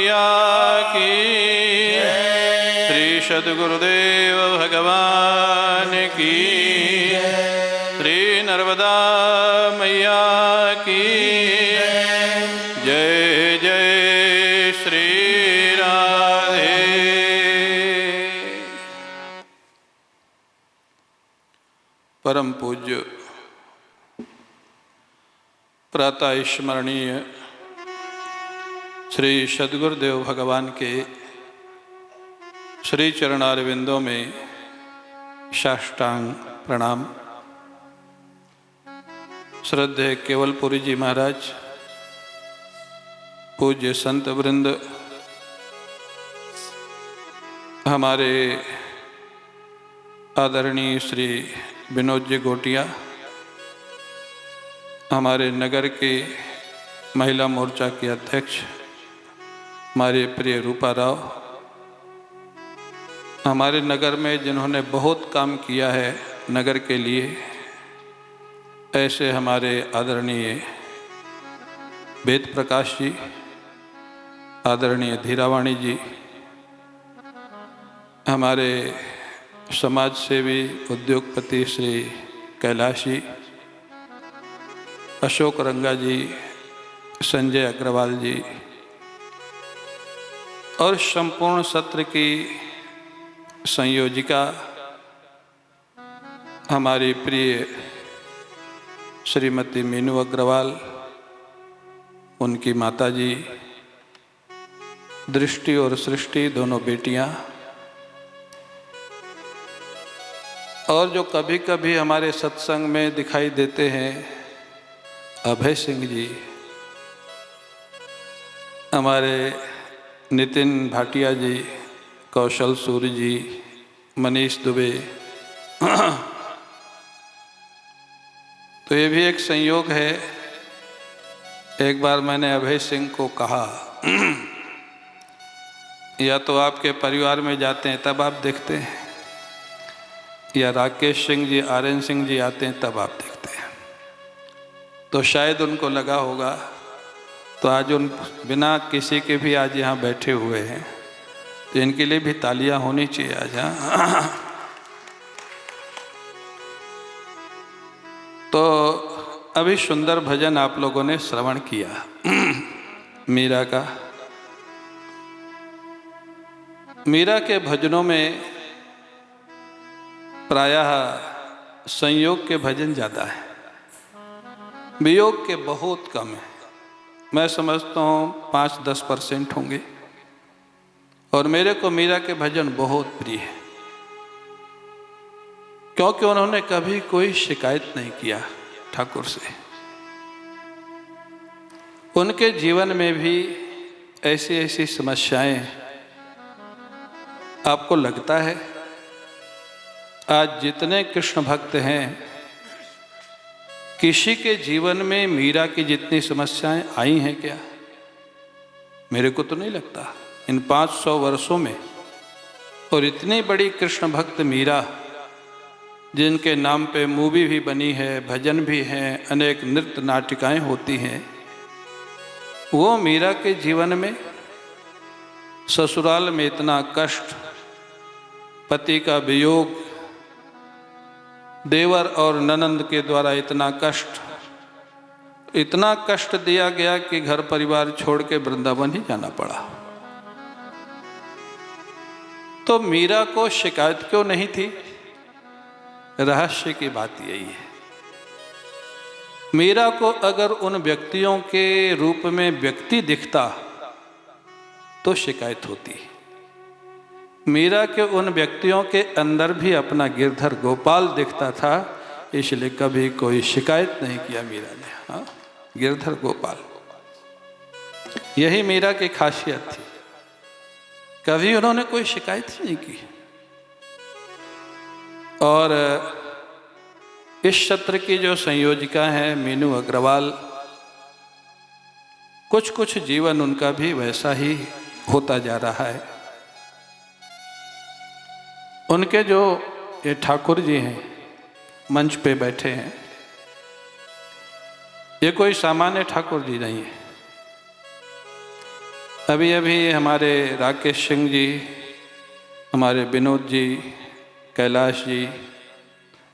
मैया की, श्री सद्गुरुदेव भगवान की, श्री नर्मदा मैया की, जय जय श्री राधे। परम पूज्य प्रातः स्मरणीय श्री सद्गुरुदेव भगवान के श्री चरणारविंदों में साष्टांग प्रणाम। श्रद्धेय केवलपुरी जी महाराज, पूज्य संत वृंद, हमारे आदरणीय श्री विनोद जी गोटिया, हमारे नगर के महिला मोर्चा के अध्यक्ष हमारे प्रिय रूपा राव, हमारे नगर में जिन्होंने बहुत काम किया है नगर के लिए, ऐसे हमारे आदरणीय वेद प्रकाश जी, आदरणीय धीरावाणी जी, हमारे समाज सेवी उद्योगपति श्री कैलाश जी, अशोक रंगा जी, संजय अग्रवाल जी और संपूर्ण सत्र की संयोजिका हमारी प्रिय श्रीमती मीनू अग्रवाल, उनकी माताजी, दृष्टि और सृष्टि दोनों बेटियां, और जो कभी कभी हमारे सत्संग में दिखाई देते हैं अभय सिंह जी, हमारे नितिन भाटिया जी, कौशल सूर्य जी, मनीष दुबे। तो ये भी एक संयोग है। एक बार मैंने अभय सिंह को कहा या तो आपके परिवार में जाते हैं तब आप देखते हैं, या राकेश सिंह जी, आर्यन सिंह जी आते हैं तब आप देखते हैं। तो शायद उनको लगा होगा, तो आज उन बिना किसी के भी आज यहाँ बैठे हुए हैं, तो इनके लिए भी तालियां होनी चाहिए आज। यहाँ तो अभी सुंदर भजन आप लोगों ने श्रवण किया मीरा का। मीरा के भजनों में प्रायः संयोग के भजन ज़्यादा है, वियोग के बहुत कम है। मैं समझता हूँ 5-10% होंगे। और मेरे को मीरा के भजन बहुत प्रिय है, क्योंकि उन्होंने कभी कोई शिकायत नहीं किया ठाकुर से। उनके जीवन में भी ऐसी ऐसी समस्याएं आपको लगता है आज जितने कृष्ण भक्त हैं, किसी के जीवन में मीरा की जितनी समस्याएं आई हैं क्या? मेरे को तो नहीं लगता इन 500 वर्षों में। और इतनी बड़ी कृष्ण भक्त मीरा, जिनके नाम पे मूवी भी बनी है, भजन भी हैं, अनेक नृत्य नाटिकाएं होती हैं, वो मीरा के जीवन में ससुराल में इतना कष्ट, पति का वियोग, देवर और ननंद के द्वारा इतना कष्ट दिया गया कि घर परिवार छोड़ के वृंदावन ही जाना पड़ा। तो मीरा को शिकायत क्यों नहीं थी? रहस्य की बात यही है। मीरा को अगर उन व्यक्तियों के रूप में व्यक्ति दिखता तो शिकायत होती। मीरा के उन व्यक्तियों के अंदर भी अपना गिरधर गोपाल दिखता था, इसलिए कभी कोई शिकायत नहीं किया मीरा ने। हाँ, गिरधर गोपाल, यही मीरा की खासियत थी। कभी उन्होंने कोई शिकायत ही नहीं की। और इस सत्र की जो संयोजिका हैं मीनू अग्रवाल, कुछ कुछ जीवन उनका भी वैसा ही होता जा रहा है। उनके जो ये ठाकुर जी हैं मंच पे बैठे हैं, ये कोई सामान्य ठाकुर जी नहीं है। अभी अभी हमारे राकेश सिंह जी, हमारे विनोद जी, कैलाश जी,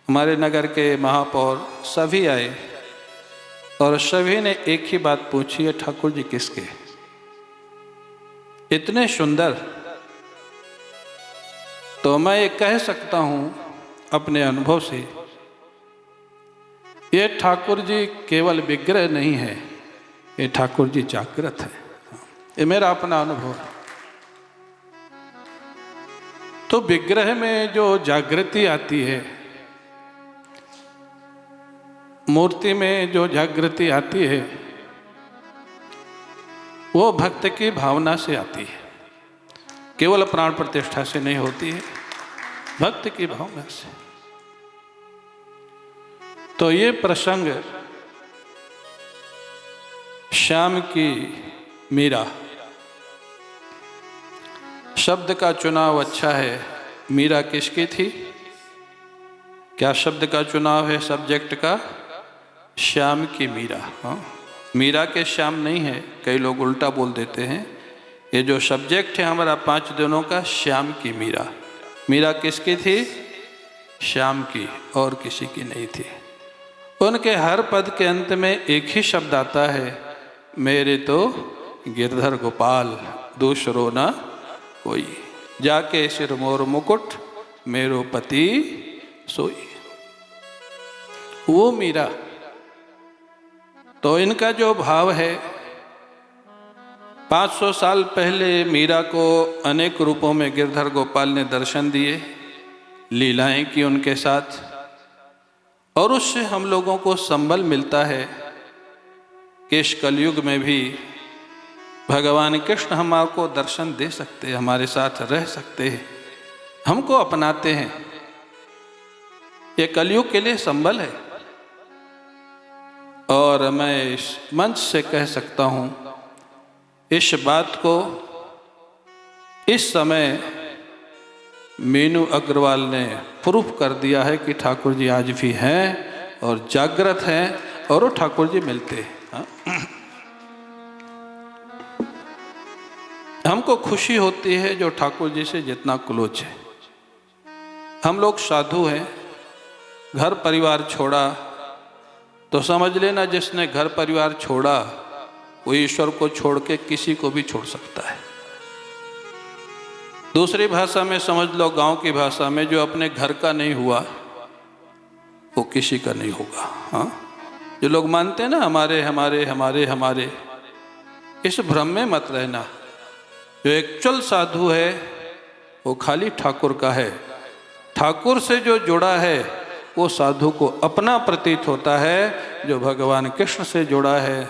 हमारे नगर के महापौर सभी आए और सभी ने एक ही बात पूछी है, ठाकुर जी किसके? इतने सुंदर। तो मैं ये कह सकता हूँ अपने अनुभव से, ये ठाकुर जी केवल विग्रह नहीं है, ये ठाकुर जी जागृत है। ये मेरा अपना अनुभव है। तो विग्रह में जो जागृति आती है, मूर्ति में जो जागृति आती है, वो भक्त की भावना से आती है, केवल प्राण प्रतिष्ठा से नहीं होती है, भक्त की भावना से। तो ये प्रसंग श्याम की मीरा, शब्द का चुनाव अच्छा है। मीरा किसकी थी? क्या शब्द का चुनाव है सब्जेक्ट का? श्याम की मीरा। हाँ, मीरा के श्याम नहीं है, कई लोग उल्टा बोल देते हैं। ये जो सब्जेक्ट है हमारा 5 दिनों का, श्याम की मीरा। मीरा किसकी थी? श्याम की, और किसी की नहीं थी। उनके हर पद के अंत में एक ही शब्द आता है, मेरे तो गिरधर गोपाल दूसरो ना कोई, जाके सिर मोर मुकुट मेरो पति सोई। वो मीरा। तो इनका जो भाव है, 500 साल पहले मीरा को अनेक रूपों में गिरधर गोपाल ने दर्शन दिए, लीलाएं की उनके साथ, और उससे हम लोगों को संबल मिलता है कि इस कलयुग में भी भगवान कृष्ण हमको दर्शन दे सकते हैं, हमारे साथ रह सकते हैं, हमको अपनाते हैं। ये कलयुग के लिए संबल है। और मैं इस मंच से कह सकता हूँ, इस बात को इस समय मीनू अग्रवाल ने प्रूफ कर दिया है कि ठाकुर जी आज भी हैं और जागृत हैं, और वो ठाकुर जी मिलते हैं। हमको खुशी होती है जो ठाकुर जी से जितना क्लोज है। हम लोग साधु हैं, घर परिवार छोड़ा, तो समझ लेना जिसने घर परिवार छोड़ा वो ईश्वर को छोड़ के किसी को भी छोड़ सकता है। दूसरी भाषा में समझ लो, गांव की भाषा में, जो अपने घर का नहीं हुआ वो किसी का नहीं होगा। हाँ, जो लोग मानते हैं ना हमारे हमारे हमारे हमारे, इस भ्रम में मत रहना। जो एक्चुअल साधु है वो खाली ठाकुर का है। ठाकुर से जो जुड़ा है वो साधु को अपना प्रतीत होता है। जो भगवान कृष्ण से जुड़ा है,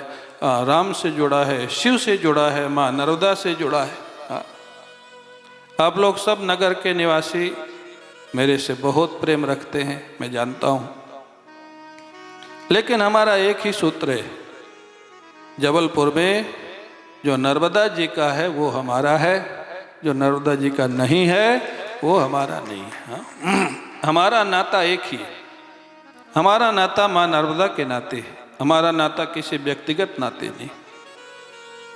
राम से जुड़ा है, शिव से जुड़ा है, माँ नर्मदा से जुड़ा है। आप लोग सब नगर के निवासी मेरे से बहुत प्रेम रखते हैं, मैं जानता हूँ, लेकिन हमारा एक ही सूत्र है, जबलपुर में जो नर्मदा जी का है वो हमारा है, जो नर्मदा जी का नहीं है वो हमारा नहीं है। हमारा नाता एक ही है। हमारा नाता माँ नर्मदा के नाते है, हमारा नाता किसी व्यक्तिगत नाते नहीं।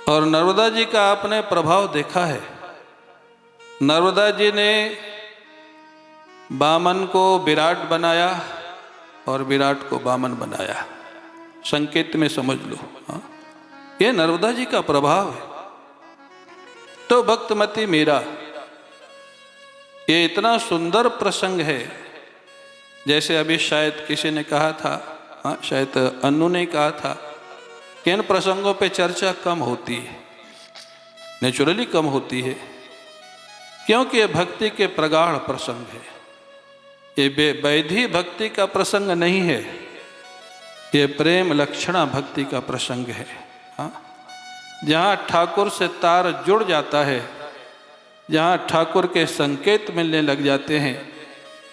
और नर्मदा जी का आपने प्रभाव देखा है। नर्मदा जी ने बामन को विराट बनाया और विराट को बामन बनाया, संकेत में समझ लो। हाँ, ये नर्मदा जी का प्रभाव है। तो भक्तमती मीरा, ये इतना सुंदर प्रसंग है। जैसे अभी शायद किसी ने कहा था, हाँ शायद अन्नू ने कहा था कि इन प्रसंगों पे चर्चा कम होती है, नेचुरली कम होती है, क्योंकि ये भक्ति के प्रगाढ़ प्रसंग है। ये वैधि भक्ति का प्रसंग नहीं है, ये प्रेम लक्षणा भक्ति का प्रसंग है। हाँ, जहाँ ठाकुर से तार जुड़ जाता है, जहाँ ठाकुर के संकेत मिलने लग जाते हैं,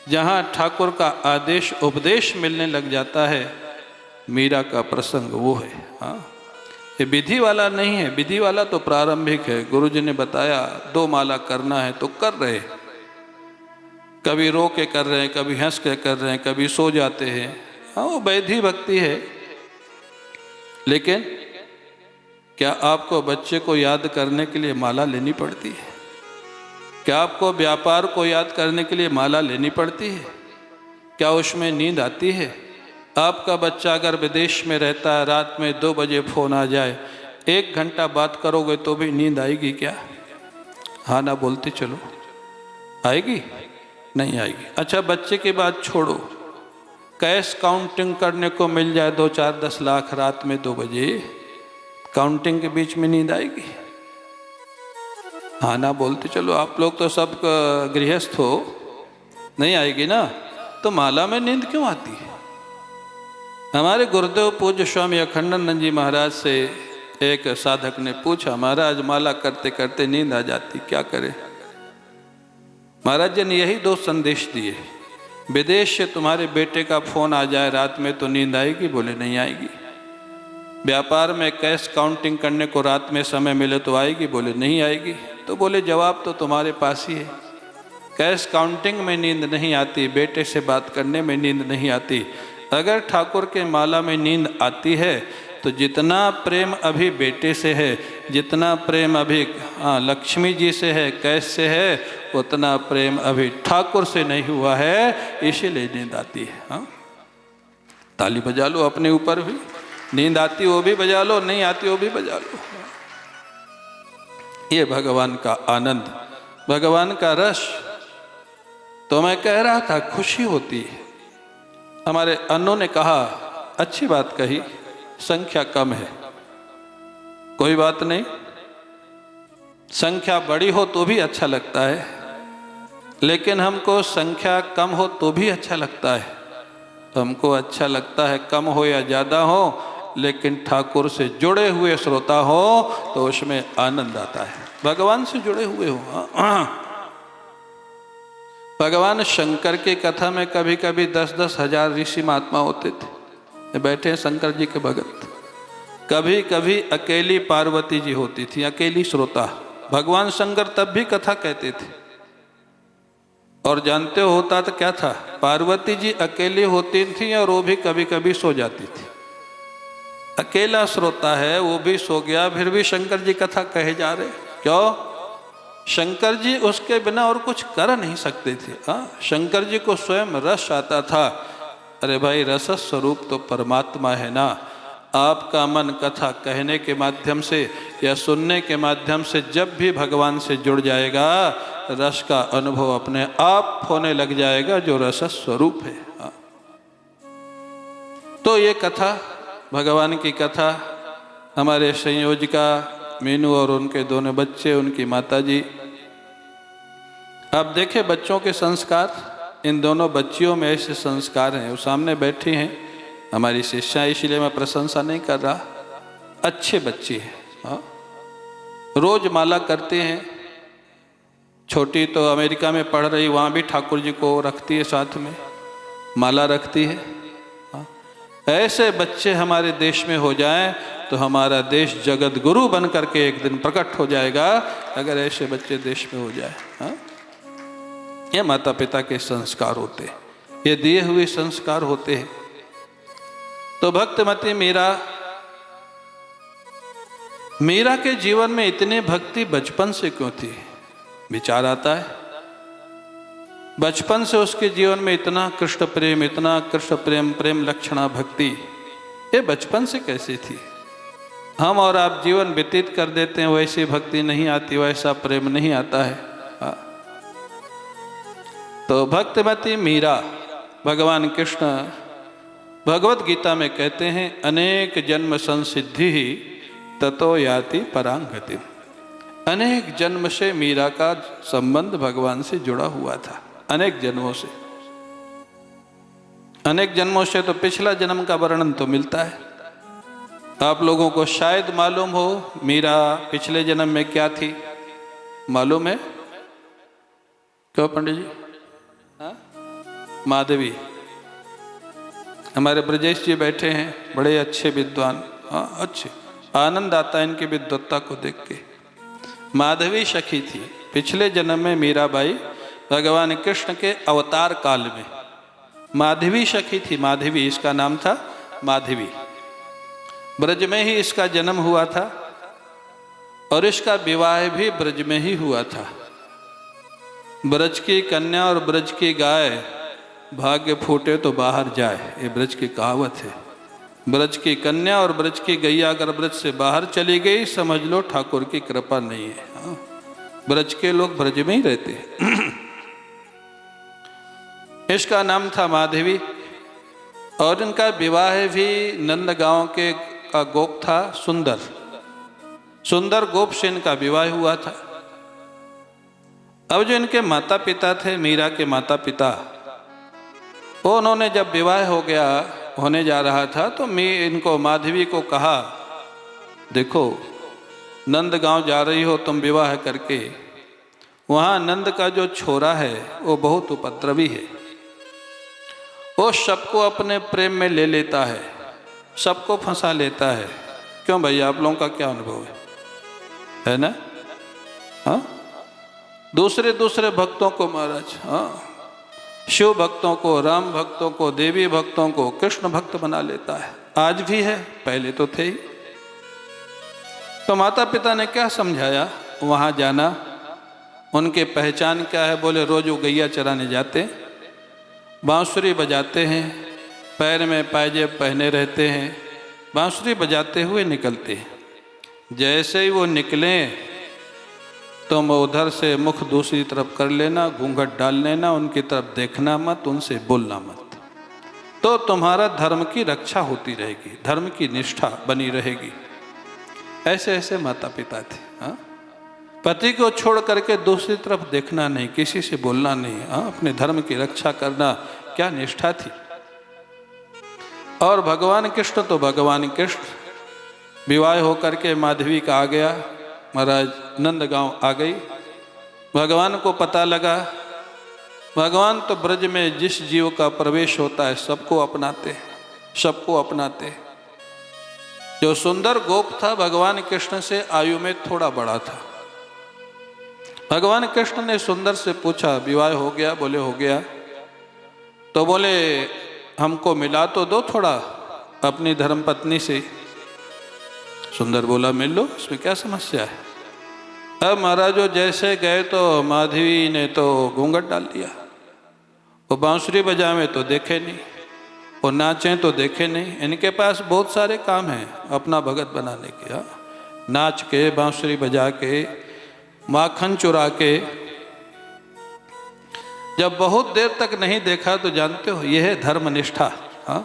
जहाँ ठाकुर का आदेश उपदेश मिलने लग जाता है, मीरा का प्रसंग वो है। हाँ, ये विधि वाला नहीं है। विधि वाला तो प्रारंभिक है, गुरु जी ने बताया 2 माला करना है तो कर रहे, कभी रो के कर रहे हैं, कभी हंस के कर रहे हैं, कभी सो जाते हैं। हाँ, वो वैधि भक्ति है। लेकिन क्या आपको बच्चे को याद करने के लिए माला लेनी पड़ती है? क्या आपको व्यापार को याद करने के लिए माला लेनी पड़ती है? क्या उसमें नींद आती है? आपका बच्चा अगर विदेश में रहता है, रात में 2 बजे फ़ोन आ जाए, 1 घंटा बात करोगे तो भी नींद आएगी क्या? हाँ ना बोलते चलो, आएगी? नहीं आएगी। अच्छा, बच्चे की बात छोड़ो, कैश काउंटिंग करने को मिल जाए 2, 4, 10 लाख रात में 2 बजे, काउंटिंग के बीच में नींद आएगी? हाँ ना बोलते चलो। आप लोग तो सब गृहस्थ हो, नहीं आएगी ना? तो माला में नींद क्यों आती है? हमारे गुरुदेव पूज्य स्वामी अखंडानंद जी महाराज से एक साधक ने पूछा, महाराज माला करते करते नींद आ जाती, क्या करें? महाराज जी ने यही 2 संदेश दिए। विदेश से तुम्हारे बेटे का फोन आ जाए रात में तो नींद आएगी? बोले नहीं आएगी। व्यापार में कैश काउंटिंग करने को रात में समय मिले तो आएगी? बोले नहीं आएगी। तो बोले जवाब तो तुम्हारे पास ही है। कैश काउंटिंग में नींद नहीं आती, बेटे से बात करने में नींद नहीं आती। अगर ठाकुर के माला में नींद आती है तो जितना प्रेम अभी बेटे से है, जितना प्रेम अभी लक्ष्मी जी से है, कैश से है, उतना प्रेम अभी ठाकुर से नहीं हुआ है, इसीलिए नींद आती है। हाँ, ताली बजा लो अपने ऊपर भी। नींद आती वो भी बजा लो, नहीं आती वो भी बजा लो। ये भगवान का आनंद, भगवान का रस। तो मैं कह रहा था खुशी होती है। हमारे अन्नों ने कहा, अच्छी बात कही, संख्या कम है, कोई बात नहीं, संख्या बड़ी हो तो भी अच्छा लगता है, लेकिन हमको संख्या कम हो तो भी अच्छा लगता है। हमको अच्छा लगता है कम हो या ज़्यादा हो, लेकिन ठाकुर से जुड़े हुए श्रोता हो तो उसमें आनंद आता है। भगवान से जुड़े हुए हो। भगवान शंकर की कथा में कभी कभी 10-10 हजार ऋषि महात्मा होते थे, बैठे शंकर जी के भगत। कभी कभी अकेली पार्वती जी होती थी, अकेली श्रोता। भगवान शंकर तब भी कथा कहते थे। और जानते हो होता तो क्या था? पार्वती जी अकेली होती थी और वो भी कभी कभी सो जाती थी। अकेला श्रोता है, वो भी सो गया, फिर भी शंकर जी कथा कहे जा रहे। क्यों? शंकर जी उसके बिना और कुछ कर नहीं सकते थे। शंकर जी को स्वयं रस आता था। अरे भाई, रस स्वरूप तो परमात्मा है ना। आपका मन कथा कहने के माध्यम से या सुनने के माध्यम से जब भी भगवान से जुड़ जाएगा, रस का अनुभव अपने आप होने लग जाएगा, जो रस स्वरूप है। तो ये कथा, भगवान की कथा, हमारे संयोजिका मीनू और उनके दोनों बच्चे, उनकी माताजी। अब देखें बच्चों के संस्कार। इन दोनों बच्चियों में ऐसे संस्कार हैं। वो सामने बैठी हैं हमारी शिष्या, इसलिए मैं प्रशंसा नहीं कर रहा। अच्छे बच्चे हैं, रोज माला करते हैं। छोटी तो अमेरिका में पढ़ रही, वहाँ भी ठाकुर जी को रखती है, साथ में माला रखती है। ऐसे बच्चे हमारे देश में हो जाएं तो हमारा देश जगत गुरु बन करके एक दिन प्रकट हो जाएगा, अगर ऐसे बच्चे देश में हो जाए। ये माता पिता के संस्कार होते हैं, ये दिए हुए संस्कार होते हैं। तो भक्तमती मीरा के जीवन में इतनी भक्ति बचपन से क्यों थी? विचार आता है। बचपन से उसके जीवन में इतना कृष्ण प्रेम, इतना कृष्ण प्रेम, प्रेम लक्षणा भक्ति, ये बचपन से कैसे थी? हम और आप जीवन व्यतीत कर देते हैं, वैसी भक्ति नहीं आती, वैसा प्रेम नहीं आता है। तो भक्तमती मीरा, भगवान कृष्ण भगवत गीता में कहते हैं, अनेक जन्म संसिद्धि ही ततो याति परांगति। अनेक जन्म से मीरा का संबंध भगवान से जुड़ा हुआ था, अनेक जन्मों से। अनेक जन्मों से तो पिछला जन्म का वर्णन तो मिलता है। आप लोगों को शायद मालूम हो मीरा पिछले जन्म में क्या थी, मालूम है? क्यों पंडित जी? माधवी। हमारे ब्रजेश जी बैठे हैं, बड़े अच्छे विद्वान। अच्छे, आनंद आता है इनकी विद्वत्ता को देख के। माधवी सखी थी। पिछले जन्म में मीराबाई भगवान कृष्ण के अवतार काल में माधवी सखी थी। माधवी, इसका नाम था माधवी। ब्रज में ही इसका जन्म हुआ था। और इसका विवाह भी ब्रज में ही हुआ था। ब्रज की कन्या और ब्रज की गाय भाग्य फूटे तो बाहर जाए, ये ब्रज की कहावत है। ब्रज की कन्या और ब्रज की गैया अगर ब्रज से बाहर चली गई, समझ लो ठाकुर की कृपा नहीं है। हाँ? ब्रज के लोग ब्रज में ही रहते हैं। इसका नाम था माधवी और इनका विवाह भी नंदगांव के का गोप था सुंदर। सुंदर गोप से इनका विवाह हुआ था। अब जो इनके माता पिता थे, मीरा के माता पिता, वो उन्होंने जब विवाह हो गया होने जा रहा था तो इनको माधवी को कहा, देखो नंदगांव जा रही हो तुम विवाह करके, वहाँ नंद का जो छोरा है वो बहुत उपद्रवी है, वो सबको अपने प्रेम में ले लेता है, सबको फंसा लेता है। क्यों भाई, आप लोगों का क्या अनुभव है ना? हाँ, दूसरे दूसरे भक्तों को महाराज, हाँ, शिव भक्तों को, राम भक्तों को, देवी भक्तों को कृष्ण भक्त बना लेता है। आज भी है, पहले तो थे ही। तो माता पिता ने क्या समझाया, वहाँ जाना, उनके पहचान क्या है, बोले रोज वो गैया चराने जाते, बांसुरी बजाते हैं, पैर में पायजेब पहने रहते हैं, बांसुरी बजाते हुए निकलते हैं। जैसे ही वो निकले तुम उधर से मुख दूसरी तरफ कर लेना, घूंघट डाल लेना, उनकी तरफ देखना मत, उनसे बोलना मत, तो तुम्हारा धर्म की रक्षा होती रहेगी, धर्म की निष्ठा बनी रहेगी। ऐसे ऐसे माता पिता थे। हाँ, पति को छोड़ करके दूसरी तरफ देखना नहीं, किसी से बोलना नहीं, हाँ, अपने धर्म की रक्षा करना, क्या निष्ठा थी। और भगवान कृष्ण तो भगवान कृष्ण, विवाह होकर के माधवी का आ गया, महाराज नंदगांव आ गई। भगवान को पता लगा, भगवान तो ब्रज में जिस जीव का प्रवेश होता है सबको अपनाते, सबको अपनाते। जो सुंदर गोप था भगवान कृष्ण से आयु में थोड़ा बड़ा था। भगवान कृष्ण ने सुंदर से पूछा, विवाह हो गया? बोले हो गया। तो बोले हमको मिला तो दो थोड़ा अपनी धर्मपत्नी से। सुंदर बोला मिल लो, इसमें क्या समस्या है। अब महाराज जैसे गए तो माधवी ने तो घूंघट डाल दिया, वो बांसुरी बजावे तो देखे नहीं, वो नाचें तो देखे नहीं। इनके पास बहुत सारे काम हैं अपना भगत बनाने के, नाच के, बांसुरी बजा के, माखन चुरा के। जब बहुत देर तक नहीं देखा तो जानते हो यह है धर्मनिष्ठा। हाँ,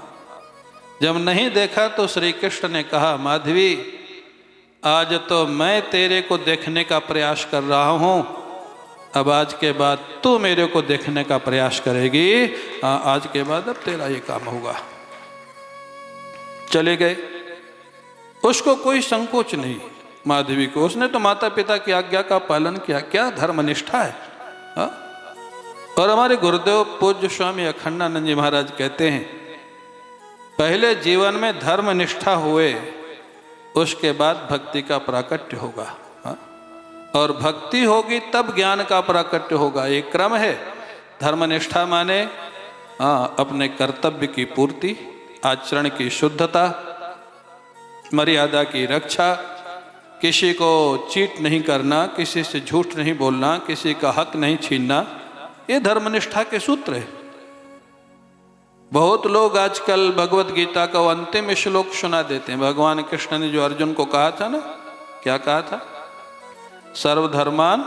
जब नहीं देखा तो श्री कृष्ण ने कहा, माधवी आज तो मैं तेरे को देखने का प्रयास कर रहा हूँ, अब आज के बाद तू मेरे को देखने का प्रयास करेगी। आज के बाद अब तेरा ये काम होगा। चले गए, उसको कोई संकोच नहीं माधवी को, उसने तो माता पिता की आज्ञा का पालन किया। क्या धर्मनिष्ठा है। हाँ? और हमारे गुरुदेव पूज्य स्वामी अखंडानंद जी महाराज कहते हैं, पहले जीवन में धर्मनिष्ठा हुए उसके बाद भक्ति का प्राकट्य होगा। हाँ? और भक्ति होगी तब ज्ञान का प्राकट्य होगा। एक क्रम है। धर्मनिष्ठा माने अपने कर्तव्य की पूर्ति, आचरण की शुद्धता, मर्यादा की रक्षा, किसी को चीट नहीं करना, किसी से झूठ नहीं बोलना, किसी का हक नहीं छीनना, ये धर्मनिष्ठा के सूत्र है। बहुत लोग आजकल भगवत गीता का अंतिम श्लोक सुना देते हैं। भगवान कृष्ण ने जो अर्जुन को कहा था ना, क्या कहा था, सर्वधर्मान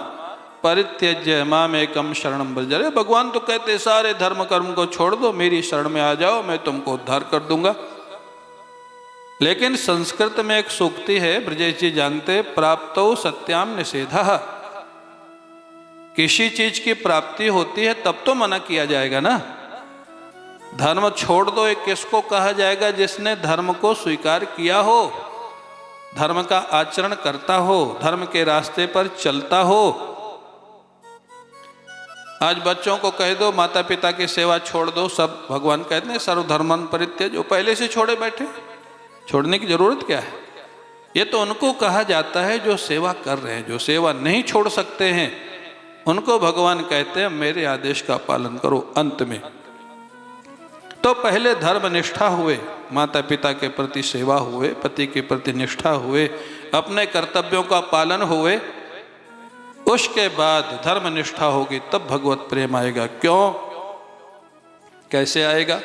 परित्यज्य माम एकम शरणम व्रज। अरे भगवान तो कहते सारे धर्म कर्म को छोड़ दो, मेरी शरण में आ जाओ, मैं तुमको उद्धार कर दूंगा। लेकिन संस्कृत में एक सूक्ति है, ब्रजेश जी जानते, प्राप्तो सत्याम निषेधः। किसी चीज की प्राप्ति होती है तब तो मना किया जाएगा ना। धर्म छोड़ दो एक किसको कहा जाएगा, जिसने धर्म को स्वीकार किया हो, धर्म का आचरण करता हो, धर्म के रास्ते पर चलता हो। आज बच्चों को कह दो माता पिता की सेवा छोड़ दो, सब भगवान कहते हैं सर्वधर्मन परित्यज, जो पहले से छोड़े बैठे, छोड़ने की जरूरत क्या है। ये तो उनको कहा जाता है जो सेवा कर रहे हैं, जो सेवा नहीं छोड़ सकते हैं उनको भगवान कहते हैं मेरे आदेश का पालन करो। अंत में तो पहले धर्म निष्ठा हुए, माता पिता के प्रति सेवा हुए, पति के प्रति निष्ठा हुए, अपने कर्तव्यों का पालन हुए, उसके बाद धर्म निष्ठा होगी, तब भगवत प्रेम आएगा। क्यों, कैसे आएगा?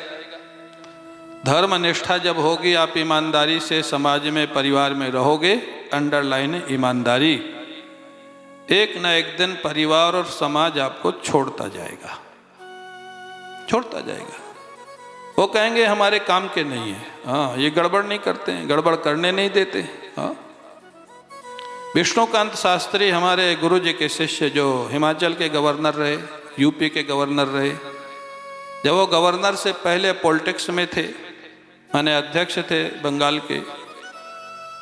धर्म निष्ठा जब होगी, आप ईमानदारी से समाज में, परिवार में रहोगे, अंडरलाइन ईमानदारी, एक न एक दिन परिवार और समाज आपको छोड़ता जाएगा, छोड़ता जाएगा। वो कहेंगे हमारे काम के नहीं है, हाँ ये गड़बड़ नहीं करते हैं, गड़बड़ करने नहीं देते। हाँ, विष्णुकांत शास्त्री हमारे गुरु जी के शिष्य, जो हिमाचल के गवर्नर रहे, यूपी के गवर्नर रहे, जब वो गवर्नर से पहले पॉलिटिक्स में थे, माने अध्यक्ष थे बंगाल के,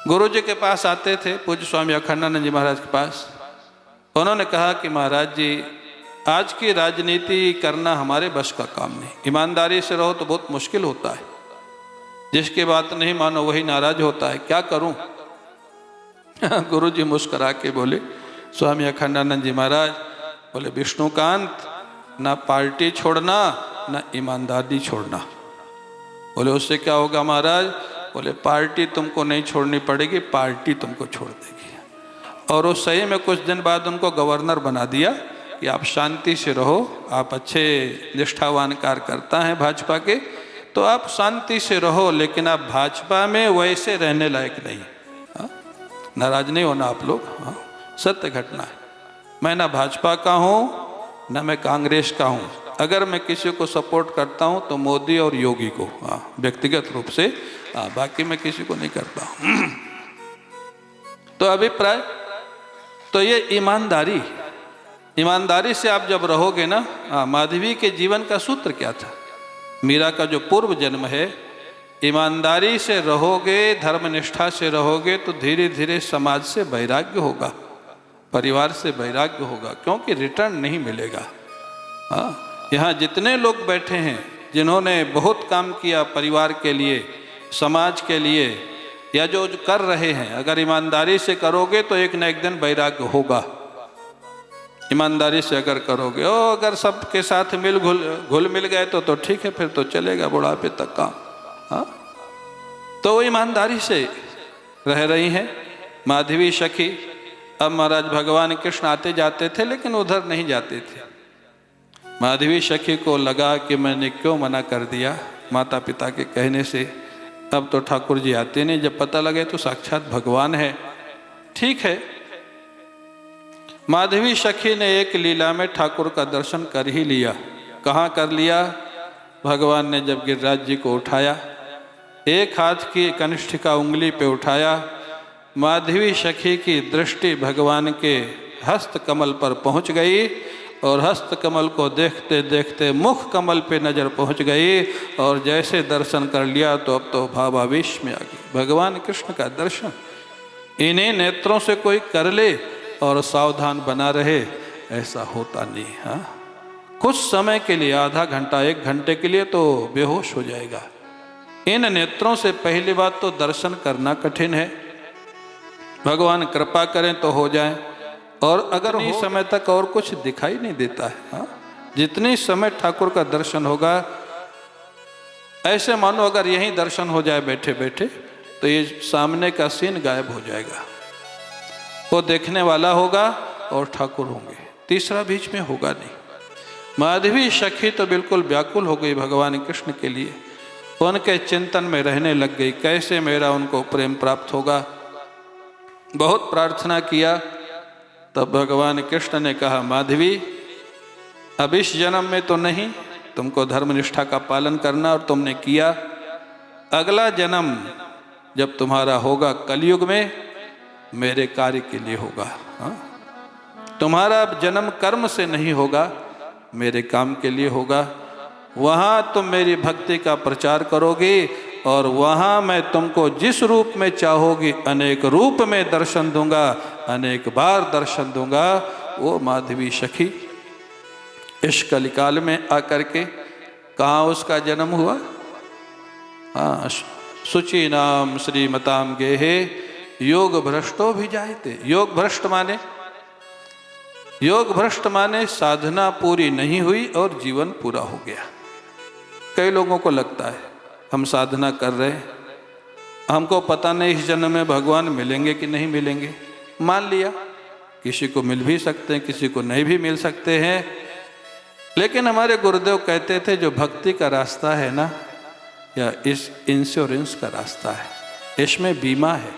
गुरु जी के पास आते थे, पूज्य स्वामी अखंडानंद जी महाराज के पास। उन्होंने कहा कि महाराज जी, आज की राजनीति करना हमारे बस का काम नहीं, ईमानदारी से रहो तो बहुत मुश्किल होता है, जिसकी बात नहीं मानो वही नाराज होता है, क्या करूं? गुरु जी मुस्करा के बोले, स्वामी अखंडानंद जी महाराज बोले, विष्णुकांत, ना पार्टी छोड़ना ना ईमानदारी छोड़ना। बोले उससे क्या होगा महाराज? बोले पार्टी तुमको नहीं छोड़नी पड़ेगी, पार्टी तुमको छोड़ देगी। और वो सही में कुछ दिन बाद उनको गवर्नर बना दिया कि आप शांति से रहो, आप अच्छे निष्ठावान कार्यकर्ता हैं भाजपा के, तो आप शांति से रहो, लेकिन आप भाजपा में वैसे रहने लायक नहीं। हाँ? नाराज नहीं होना आप लोग, हाँ? सत्य घटना है। मैं ना भाजपा का हूँ ना मैं कांग्रेस का हूँ। अगर मैं किसी को सपोर्ट करता हूँ तो मोदी और योगी को, हाँ, व्यक्तिगत रूप से, हाँ, बाकी मैं किसी को नहीं करता हूँ। तो अभिप्राय, तो ये ईमानदारी, ईमानदारी से आप जब रहोगे ना, हाँ, माधवी के जीवन का सूत्र क्या था? मीरा का जो पूर्व जन्म है, ईमानदारी से रहोगे, धर्मनिष्ठा से रहोगे तो धीरे धीरे समाज से वैराग्य होगा, परिवार से वैराग्य होगा, क्योंकि रिटर्न नहीं मिलेगा। हाँ, यहाँ जितने लोग बैठे हैं जिन्होंने बहुत काम किया परिवार के लिए, समाज के लिए, या जो कर रहे हैं, अगर ईमानदारी से करोगे तो एक न एक दिन वैराग्य होगा। ईमानदारी से अगर करोगे, और अगर सबके साथ घुल मिल गए तो ठीक है, फिर तो चलेगा बुढ़ापे तक काम। हाँ, तो ईमानदारी से रह रही हैं माधवी सखी। अब महाराज भगवान कृष्ण आते जाते थे, लेकिन उधर नहीं जाते थे। माधवी सखी को लगा कि मैंने क्यों मना कर दिया माता पिता के कहने से, अब तो ठाकुर जी आते नहीं, जब पता लगे तो साक्षात भगवान है। ठीक है, माधवी सखी ने एक लीला में ठाकुर का दर्शन कर ही लिया। कहाँ कर लिया? भगवान ने जब गिरिराज जी को उठाया, एक हाथ की कनिष्ठिका उंगली पे उठाया, माधवी सखी की दृष्टि भगवान के हस्त कमल पर पहुंच गई, और हस्त कमल को देखते देखते मुख कमल पे नजर पहुंच गई, और जैसे दर्शन कर लिया तो अब तो भावावेश में आ गई। भगवान कृष्ण का दर्शन इन्हीं नेत्रों से कोई कर ले और सावधान बना रहे, ऐसा होता नहीं। हाँ, कुछ समय के लिए, आधा घंटा 1 घंटे के लिए तो बेहोश हो जाएगा। इन नेत्रों से पहली बात तो दर्शन करना कठिन है, भगवान कृपा करें तो हो जाए, और अगर नहीं समय तक और कुछ दिखाई नहीं देता है। हाँ, जितने समय ठाकुर का दर्शन होगा, ऐसे मानो अगर यहीं दर्शन हो जाए बैठे बैठे, तो ये सामने का सीन गायब हो जाएगा। वो देखने वाला होगा और ठाकुर होंगे, तीसरा बीच में होगा नहीं। माधवी सखी तो बिल्कुल व्याकुल हो गई भगवान कृष्ण के लिए, उनके चिंतन में रहने लग गई, कैसे मेरा उनको प्रेम प्राप्त होगा। बहुत प्रार्थना किया, तब भगवान कृष्ण ने कहा, माधवी अब इस जन्म में तो नहीं, तुमको धर्मनिष्ठा का पालन करना और तुमने किया, अगला जन्म जब तुम्हारा होगा कलयुग में, मेरे कार्य के लिए होगा। हाँ? तुम्हारा जन्म कर्म से नहीं होगा, मेरे काम के लिए होगा। वहाँ तुम मेरी भक्ति का प्रचार करोगी, और वहाँ मैं तुमको जिस रूप में चाहोगी अनेक रूप में दर्शन दूंगा, अनेक बार दर्शन दूंगा। वो माधवी सखी इस कलिकाल में आकर के कहाँ उसका जन्म हुआ? हाँ, शुचि नाम श्रीमताम गेहे योग भ्रष्टो भी जायते। योग भ्रष्ट माने, योग भ्रष्ट माने साधना पूरी नहीं हुई और जीवन पूरा हो गया। कई लोगों को लगता है हम साधना कर रहे हैं, हमको पता नहीं इस जन्म में भगवान मिलेंगे कि नहीं मिलेंगे। मान लिया किसी को मिल भी सकते हैं, किसी को नहीं भी मिल सकते हैं, लेकिन हमारे गुरुदेव कहते थे जो भक्ति का रास्ता है ना, या इस इंश्योरेंस का रास्ता है, इसमें बीमा है।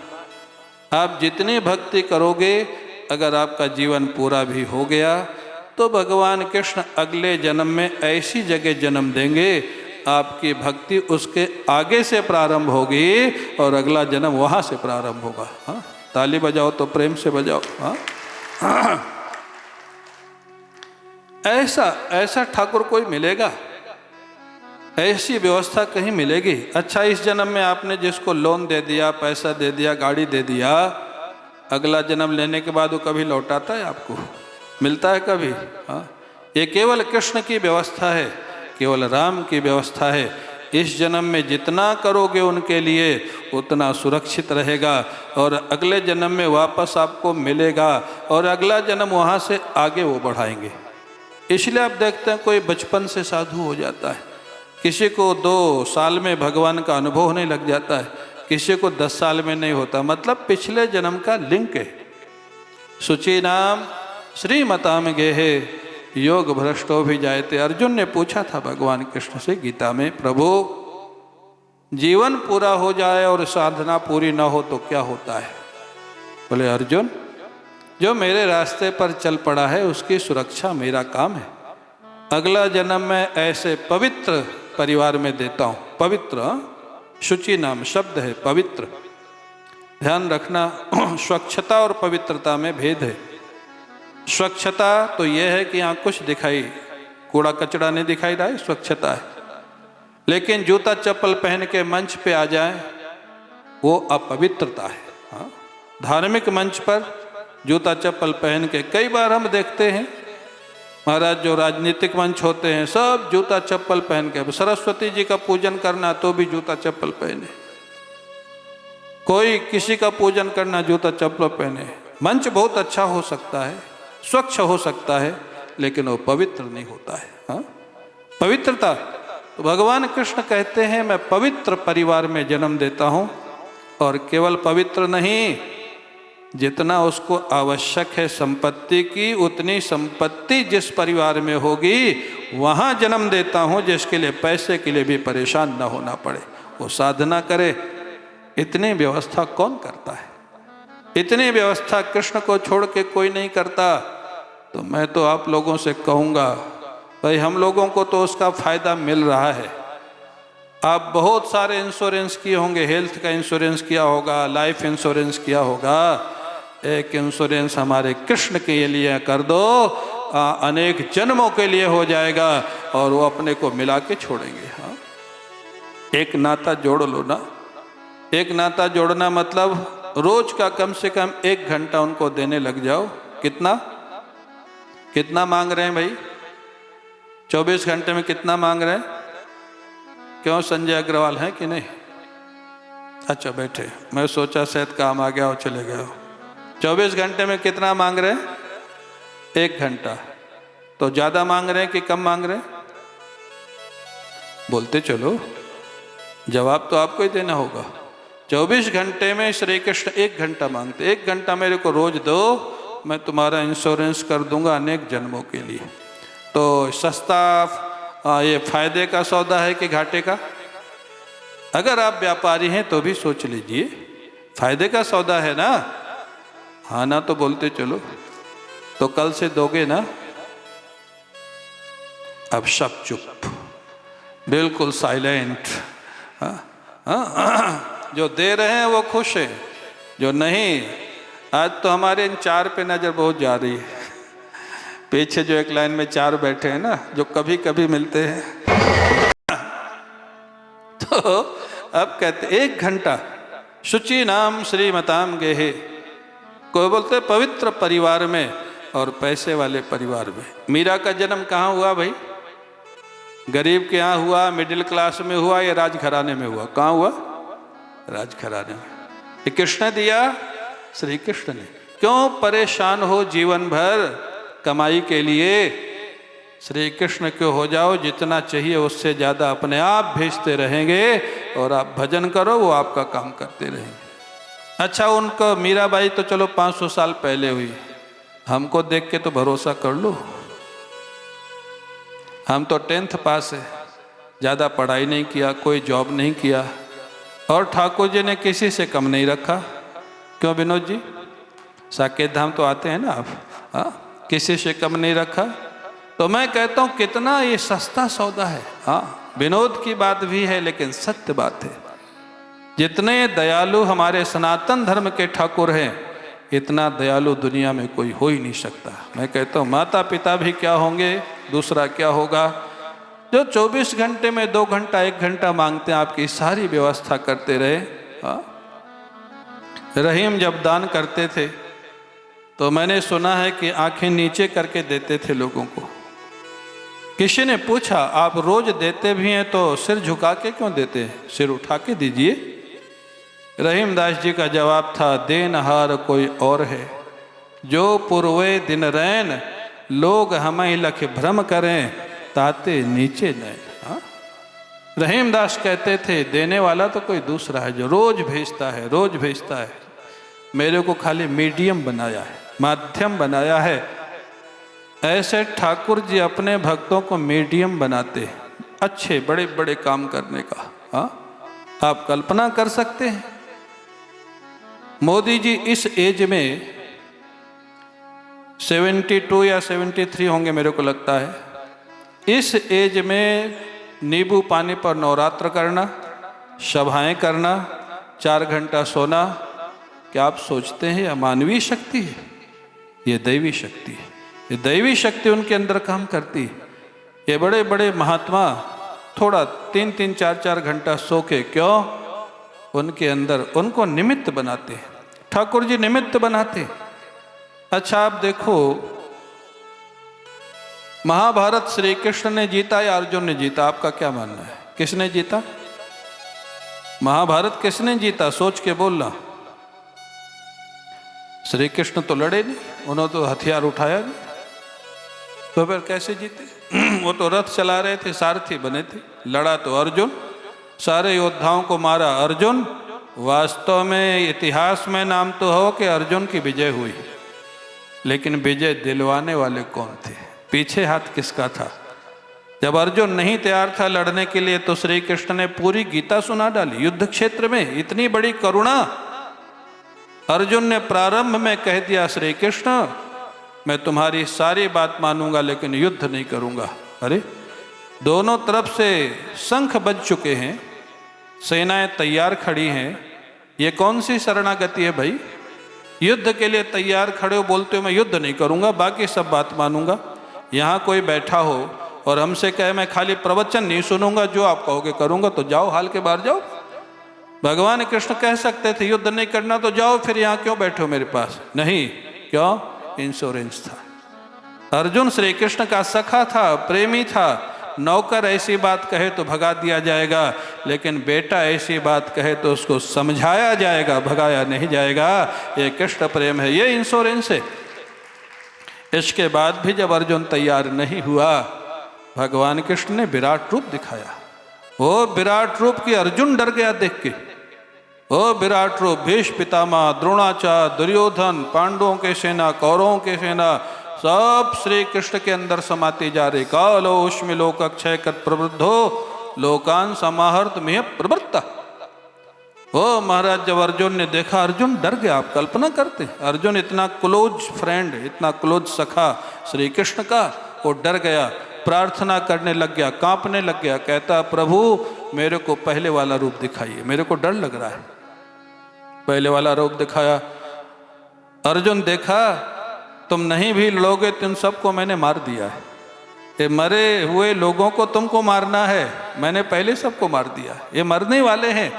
आप जितनी भक्ति करोगे, अगर आपका जीवन पूरा भी हो गया तो भगवान कृष्ण अगले जन्म में ऐसी जगह जन्म देंगे, आपकी भक्ति उसके आगे से प्रारंभ होगी और अगला जन्म वहाँ से प्रारंभ होगा। हाँ, ताली बजाओ तो प्रेम से बजाओ। हाँ, ऐसा ठाकुर कोई मिलेगा, ऐसी व्यवस्था कहीं मिलेगी? अच्छा, इस जन्म में आपने जिसको लोन दे दिया, पैसा दे दिया, गाड़ी दे दिया, अगला जन्म लेने के बाद वो कभी लौटाता है आपको? मिलता है कभी? हाँ, ये केवल कृष्ण की व्यवस्था है, केवल राम की व्यवस्था है। इस जन्म में जितना करोगे उनके लिए उतना सुरक्षित रहेगा और अगले जन्म में वापस आपको मिलेगा और अगला जन्म वहाँ से आगे वो बढ़ाएंगे। इसलिए आप देखते हैं कोई बचपन से साधु हो जाता है, किसी को 2 साल में भगवान का अनुभव होने लग जाता है, किसी को 10 साल में नहीं होता, मतलब पिछले जन्म का लिंक है। शुचि नाम श्रीमताम गेहे योग भ्रष्टो भी जायते। अर्जुन ने पूछा था भगवान कृष्ण से गीता में, प्रभु जीवन पूरा हो जाए और साधना पूरी ना हो तो क्या होता है? बोले अर्जुन, जो मेरे रास्ते पर चल पड़ा है उसकी सुरक्षा मेरा काम है। अगला जन्म मैं ऐसे पवित्र परिवार में देता हूँ। पवित्र, शुचि नाम शब्द है, पवित्र। ध्यान रखना, स्वच्छता और पवित्रता में भेद है। स्वच्छता तो यह है कि यहाँ कुछ दिखाई, कूड़ा कचरा नहीं दिखाई रहा है, स्वच्छता है। लेकिन जूता चप्पल पहन के मंच पे आ जाए वो अपवित्रता है। हाँ? धार्मिक मंच पर जूता चप्पल पहन के, कई बार हम देखते हैं महाराज जो राजनीतिक मंच होते हैं सब जूता चप्पल पहन के, सरस्वती जी का पूजन करना तो भी जूता चप्पल पहने, कोई किसी का पूजन करना जूता चप्पल पहने। मंच बहुत अच्छा हो सकता है, स्वच्छ हो सकता है, लेकिन वो पवित्र नहीं होता है। हाँ? पवित्रता तो भगवान कृष्ण कहते हैं मैं पवित्र परिवार में जन्म देता हूँ, और केवल पवित्र नहीं, जितना उसको आवश्यक है संपत्ति की, उतनी संपत्ति जिस परिवार में होगी वहाँ जन्म देता हूँ, जिसके लिए पैसे के लिए भी परेशान न होना पड़े, वो साधना करे। इतनी व्यवस्था कौन करता है? इतनी व्यवस्था कृष्ण को छोड़ के कोई नहीं करता। तो मैं तो आप लोगों से कहूँगा, भाई हम लोगों को तो उसका फायदा मिल रहा है। आप बहुत सारे इंश्योरेंस किए होंगे, हेल्थ का इंश्योरेंस किया होगा, लाइफ इंश्योरेंस किया होगा। एक इंश्योरेंस हमारे कृष्ण के लिए कर दो, अनेक जन्मों के लिए हो जाएगा और वो अपने को मिला के छोड़ेंगे। हाँ, एक नाता जोड़ लो ना। एक नाता जोड़ना मतलब रोज का कम से कम 1 घंटा उनको देने लग जाओ। कितना मांग रहे हैं भाई? 24 घंटे में कितना मांग रहे हैं? क्यों, संजय अग्रवाल हैं कि नहीं? अच्छा बैठे, मैं सोचा शायद काम आ गया हो, चले गए हो। 24 घंटे में कितना मांग रहे हैं? 1 घंटा। तो ज्यादा मांग रहे हैं कि कम मांग रहे हैं? बोलते चलो, जवाब तो आपको ही देना होगा। 24 घंटे में श्री कृष्ण 1 घंटा मांगते। 1 घंटा मेरे को रोज दो, मैं तुम्हारा इंश्योरेंस कर दूंगा अनेक जन्मों के लिए। तो सस्ता ये फायदे का सौदा है कि घाटे का? अगर आप व्यापारी हैं तो भी सोच लीजिए, फायदे का सौदा है ना? हाँ ना तो बोलते चलो। तो कल से दोगे ना? अब सब चुप, बिल्कुल साइलेंट। जो दे रहे हैं वो खुश है, जो नहीं, आज तो हमारे इन 4 पे नजर बहुत जा रही है। पीछे जो एक लाइन में 4 बैठे हैं ना, जो कभी कभी मिलते हैं। तो अब कहते 1 घंटा, शुचि नाम श्रीमताम गेहे। कोई बोलते पवित्र परिवार में और पैसे वाले परिवार में। मीरा का जन्म कहाँ हुआ भाई? गरीब के यहाँ हुआ, मिडिल क्लास में हुआ या राजघराने में हुआ? कहाँ हुआ? राजघराने में। ये कृष्ण दिया, श्री कृष्ण ने। क्यों परेशान हो जीवन भर कमाई के लिए? श्री कृष्ण क्यों हो जाओ, जितना चाहिए उससे ज़्यादा अपने आप भेजते रहेंगे और आप भजन करो, वो आपका काम करते रहेंगे। अच्छा, उनको मीराबाई तो चलो 500 साल पहले हुई, हमको देख के तो भरोसा कर लो। हम तो 10th पास है, ज़्यादा पढ़ाई नहीं किया, कोई जॉब नहीं किया, और ठाकुर जी ने किसी से कम नहीं रखा। क्यों विनोद जी, साकेत धाम तो आते हैं ना आप, हाँ, किसी से कम नहीं रखा। तो मैं कहता हूँ कितना ये सस्ता सौदा है। हाँ, विनोद की बात भी है लेकिन सत्य बात है। जितने दयालु हमारे सनातन धर्म के ठाकुर हैं, इतना दयालु दुनिया में कोई हो ही नहीं सकता। मैं कहता हूँ माता पिता भी क्या होंगे, दूसरा क्या होगा, जो 24 घंटे में 2 घंटा 1 घंटा मांगते हैं, आपकी सारी व्यवस्था करते रहे। हाँ, रहीम जब दान करते थे तो मैंने सुना है कि आंखें नीचे करके देते थे लोगों को। किसी ने पूछा आप रोज देते भी हैं तो सिर झुका के क्यों देते हैं, सिर उठा के दीजिए। रहीमदास जी का जवाब था, देनहार कोई और है, जो पूर्वे दिन रैन, लोग हमें लख भ्रम करें, ताते नीचे नैन। हाँ? रहीमदास कहते थे देने वाला तो कोई दूसरा है, जो रोज भेजता है, रोज भेजता है। मेरे को खाली मीडियम बनाया है, माध्यम बनाया है। ऐसे ठाकुर जी अपने भक्तों को मीडियम बनाते हैं, अच्छे बड़े बड़े काम करने का। हाँ, आप कल्पना कर सकते हैं मोदी जी इस एज में 72 या 73 होंगे मेरे को लगता है, इस एज में नींबू पानी पर नवरात्र करना, सभाएं करना, 4 घंटा सोना, क्या आप सोचते हैं यह मानवीय शक्ति है? ये दैवी शक्ति है। ये दैवी शक्ति उनके अंदर काम करती है। ये बड़े बड़े महात्मा थोड़ा 3-3, 4-4 घंटा सो के, क्यों? उनके अंदर उनको निमित्त बनाते हैं, ठाकुर जी निमित्त बनाते हैं। अच्छा, आप देखो महाभारत श्री कृष्ण ने जीता या अर्जुन ने जीता? आपका क्या मानना है, किसने जीता? महाभारत किसने जीता, सोच के बोलना। श्री कृष्ण तो लड़े नहीं, उन्होंने तो हथियार उठाया नहीं, तो फिर कैसे जीते? वो तो रथ चला रहे थे, सारथी बने थे। लड़ा तो अर्जुन, सारे योद्धाओं को मारा अर्जुन। वास्तव में इतिहास में नाम तो हो कि अर्जुन की विजय हुई, लेकिन विजय दिलवाने वाले कौन थे? पीछे हाथ किसका था? जब अर्जुन नहीं तैयार था लड़ने के लिए तो श्री कृष्ण ने पूरी गीता सुना डाली युद्ध क्षेत्र में। इतनी बड़ी करुणा। अर्जुन ने प्रारंभ में कह दिया, श्री कृष्ण मैं तुम्हारी सारी बात मानूंगा लेकिन युद्ध नहीं करूंगा। अरे, दोनों तरफ से शंख बज चुके हैं, सेनाएं तैयार खड़ी हैं, ये कौन सी शरणागति है भाई? युद्ध के लिए तैयार खड़े हो, बोलते हो मैं युद्ध नहीं करूंगा, बाकी सब बात मानूंगा। यहाँ कोई बैठा हो और हमसे कहे मैं खाली प्रवचन नहीं सुनूंगा, जो आप कहोगे करूंगा, तो जाओ, हाल के बाहर जाओ। भगवान कृष्ण कह सकते थे युद्ध नहीं करना तो जाओ, फिर यहाँ क्यों बैठे हो मेरे पास? नहीं, क्यों? इंश्योरेंस था। अर्जुन श्री कृष्ण का सखा था, प्रेमी था। नौकर ऐसी बात कहे तो भगा दिया जाएगा, लेकिन बेटा ऐसी बात कहे तो उसको समझाया जाएगा, भगाया नहीं जाएगा। ये कृष्ण प्रेम है, ये इंश्योरेंस है। इसके बाद भी जब अर्जुन तैयार नहीं हुआ, भगवान कृष्ण ने विराट रूप दिखाया। वो विराट रूप की अर्जुन डर गया देख के। वो विराट रूप भीष्म पितामह, द्रोणाचार्य, दुर्योधन, पांडवों के सेना, कौरवों के सेना, सब श्री कृष्ण के अंदर समाती जा रही। कालोष्मि लोक अक्षय कत प्रवृद्धो लोकान समाहर्त में प्रवृत्ता। वो महाराज जब अर्जुन ने देखा, अर्जुन डर गया। आप कल्पना करते, अर्जुन इतना क्लोज फ्रेंड, इतना क्लोज सखा श्री कृष्ण का, वो डर गया, प्रार्थना करने लग गया, कांपने लग गया। कहता, प्रभु मेरे को पहले वाला रूप दिखाइए, मेरे को डर लग रहा है। पहले वाला रूप दिखाया। अर्जुन देखा, तुम नहीं भी लड़ोगे तो इन सबको मैंने मार दिया है। ये मरे हुए लोगों को तुमको मारना है, मैंने पहले सबको मार दिया, ये मरने वाले हैं।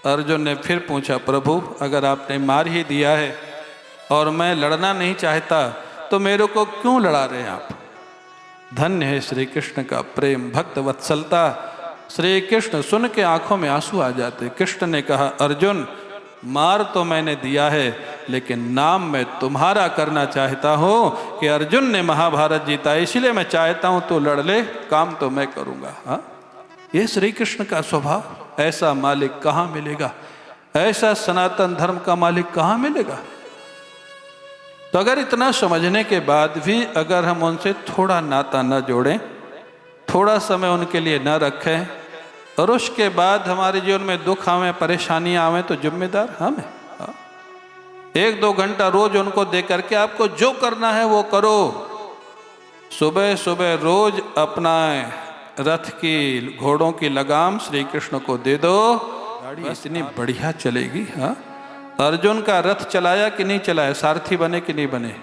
अर्जुन ने फिर पूछा, प्रभु अगर आपने मार ही दिया है और मैं लड़ना नहीं चाहता तो मेरे को क्यों लड़ा रहे हैं आप? धन्य है श्री कृष्ण का प्रेम, भक्त वत्सलता। श्री कृष्ण सुन के आंखों में आंसू आ जाते। कृष्ण ने कहा, अर्जुन मार तो मैंने दिया है, लेकिन नाम मैं तुम्हारा करना चाहता हूँ कि अर्जुन ने महाभारत जीता, इसलिए मैं चाहता हूँ तू लड़ ले, काम तो मैं करूँगा। हाँ, ये श्री कृष्ण का स्वभाव। ऐसा मालिक कहाँ मिलेगा, ऐसा सनातन धर्म का मालिक कहाँ मिलेगा। तो अगर इतना समझने के बाद भी अगर हम उनसे थोड़ा नाता न जोड़ें, थोड़ा समय उनके लिए न रखें, और उसके बाद हमारे जीवन में दुख आवे, परेशानियां आवे, तो जिम्मेदार हम हैं। 1-2 घंटा रोज उनको दे करके आपको जो करना है वो करो। सुबह सुबह रोज अपना रथ की, घोड़ों की लगाम श्री कृष्ण को दे दो, गाड़ी इतनी बढ़िया चलेगी। हाँ, अर्जुन का रथ चलाया कि नहीं चलाया, सारथी बने कि नहीं बने,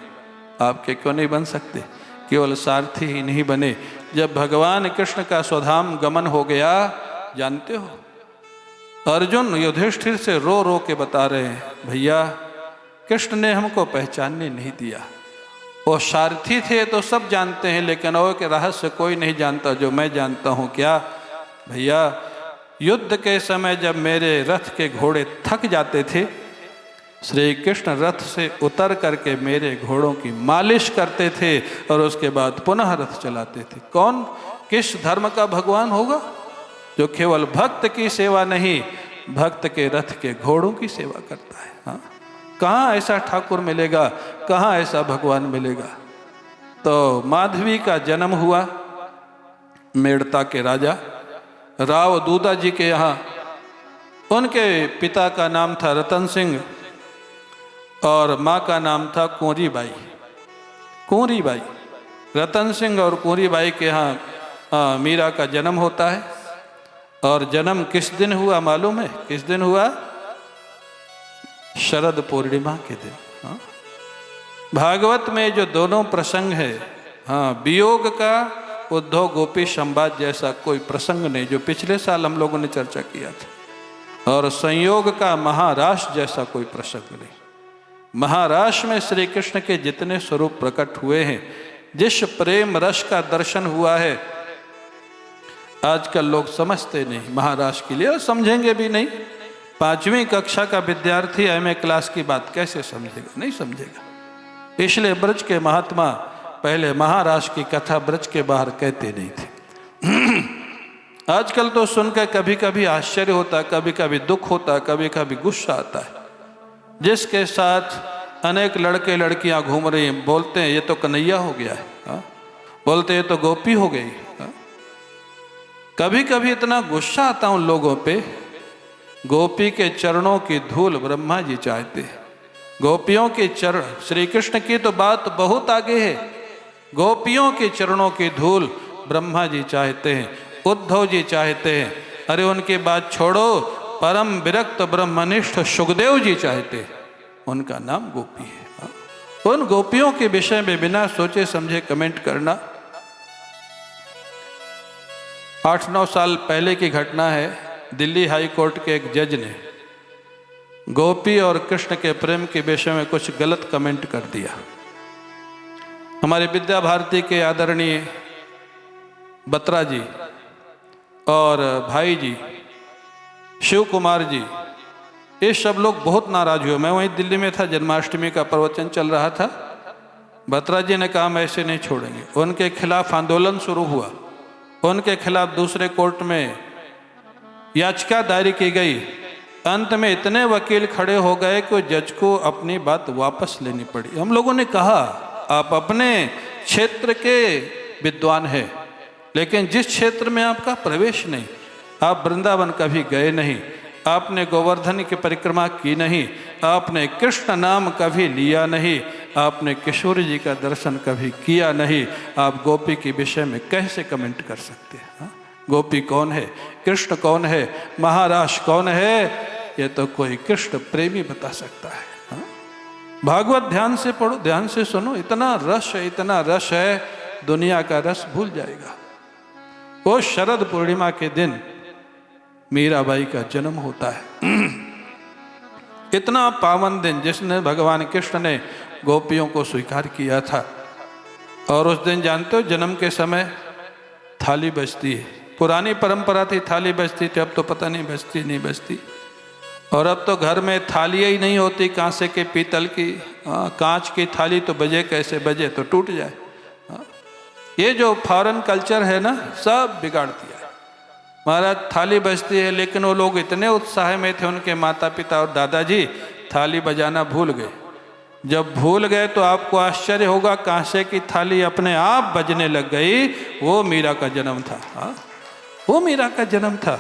आपके क्यों नहीं बन सकते। केवल सारथी ही नहीं बने, जब भगवान कृष्ण का स्वधाम गमन हो गया, जानते हो अर्जुन युधिष्ठिर से रो रो के बता रहे हैं, भैया कृष्ण ने हमको पहचानने नहीं दिया। वो सारथी थे तो सब जानते हैं, लेकिन वो के रहस्य कोई नहीं जानता जो मैं जानता हूँ। क्या भैया, युद्ध के समय जब मेरे रथ के घोड़े थक जाते थे, श्री कृष्ण रथ से उतर करके मेरे घोड़ों की मालिश करते थे और उसके बाद पुनः रथ चलाते थे। कौन, किस धर्म का भगवान होगा जो केवल भक्त की सेवा नहीं, भक्त के रथ के घोड़ों की सेवा करता है। हाँ, कहाँ ऐसा ठाकुर मिलेगा, कहाँ ऐसा भगवान मिलेगा। तो माधवी का जन्म हुआ मेड़ता के राजा राव दूदा जी के यहाँ। उनके पिता का नाम था रतन सिंह और माँ का नाम था कुंवरी by. Kunwari by, Ratan Singh और कुंवरी बाई के यहाँ मीरा का जन्म होता है। और जन्म किस दिन हुआ मालूम है, किस दिन हुआ, शरद पूर्णिमा के दिन। हाँ, भागवत में जो दोनों प्रसंग है, हाँ, वियोग का उद्धव गोपी संवाद जैसा कोई प्रसंग नहीं, जो पिछले साल हम लोगों ने चर्चा किया था, और संयोग का महाराष्ट्र जैसा कोई प्रसंग नहीं। महाराष्ट्र में श्री कृष्ण के जितने स्वरूप प्रकट हुए हैं, जिस प्रेम रस का दर्शन हुआ है, आजकल लोग समझते नहीं महाराष्ट्र के लिए, और समझेंगे भी नहीं। 5वीं कक्षा का विद्यार्थी एमए क्लास की बात कैसे समझेगा, नहीं समझेगा। इसलिए ब्रज के महात्मा पहले महाराष्ट्र की कथा ब्रज के बाहर कहते नहीं थे। आजकल तो सुनकर कभी कभी आश्चर्य होता, कभी कभी दुख होता, कभी कभी गुस्सा आता है। जिसके साथ अनेक लड़के लड़कियां घूम रही हैं, बोलते हैं ये तो कन्हैया हो गया है, हाँ? बोलते हैं ये तो गोपी हो गई। हाँ? कभी कभी इतना गुस्सा आता उन लोगों पे। गोपी के चरणों की धूल ब्रह्मा जी चाहते हैं। गोपियों के चरण, श्री कृष्ण की तो बात बहुत आगे है। गोपियों के चरणों की धूल ब्रह्मा जी चाहते हैं, उद्धव जी चाहते हैं। अरे उनकी बात छोड़ो, परम विरक्त ब्रह्मनिष्ठ सुखदेव जी चाहते हैं, उनका नाम गोपी है। हाँ? उन गोपियों के विषय में बिना सोचे समझे कमेंट करना। 8-9 साल पहले की घटना है। दिल्ली हाई कोर्ट के एक जज ने गोपी और कृष्ण के प्रेम के विषय में कुछ गलत कमेंट कर दिया। हमारे विद्या भारती के आदरणीय बत्रा जी और भाई जी शिव कुमार जी, ये सब लोग बहुत नाराज हुए। मैं वहीं दिल्ली में था, जन्माष्टमी का प्रवचन चल रहा था। बत्रा जी ने कहा हम ऐसे नहीं छोड़ेंगे। उनके खिलाफ आंदोलन शुरू हुआ। उनके खिलाफ दूसरे कोर्ट में याचिका दायर की गई। अंत में इतने वकील खड़े हो गए कि जज को अपनी बात वापस लेनी पड़ी। हम लोगों ने कहा आप अपने क्षेत्र के विद्वान हैं, लेकिन जिस क्षेत्र में आपका प्रवेश नहीं, आप वृंदावन कभी गए नहीं, आपने गोवर्धन की परिक्रमा की नहीं, आपने कृष्ण नाम कभी लिया नहीं, आपने किशोर जी का दर्शन कभी किया नहीं, आप गोपी के विषय में कैसे कमेंट कर सकते हैं? हाँ? गोपी कौन है, कृष्ण कौन है, महाराज कौन है, ये तो कोई कृष्ण प्रेमी बता सकता है। हाँ? भागवत ध्यान से पढ़ो, ध्यान से सुनो, इतना रस है, दुनिया का रस भूल जाएगा। वो शरद पूर्णिमा के दिन मीराबाई का जन्म होता है। इतना पावन दिन जिसने भगवान कृष्ण ने गोपियों को स्वीकार किया था। और उस दिन जानते हो जन्म के समय थाली बजती है। पुरानी परंपरा थी थाली बजती थी, अब तो पता नहीं बजती नहीं बजती। और अब तो घर में थालियाँ ही नहीं होती कांसे के पीतल की। कांच की थाली तो बजे कैसे, बजे तो टूट जाए। ये जो फॉरेन कल्चर है ना, सब बिगाड़ दिया है। महाराज थाली बजती है, लेकिन वो लोग इतने उत्साह में थे, उनके माता पिता और दादाजी थाली बजाना भूल गए। जब भूल गए तो आपको आश्चर्य होगा, कांसे की थाली अपने आप बजने लग गई। वो मीरा का जन्म था। वो मीरा का जन्म था,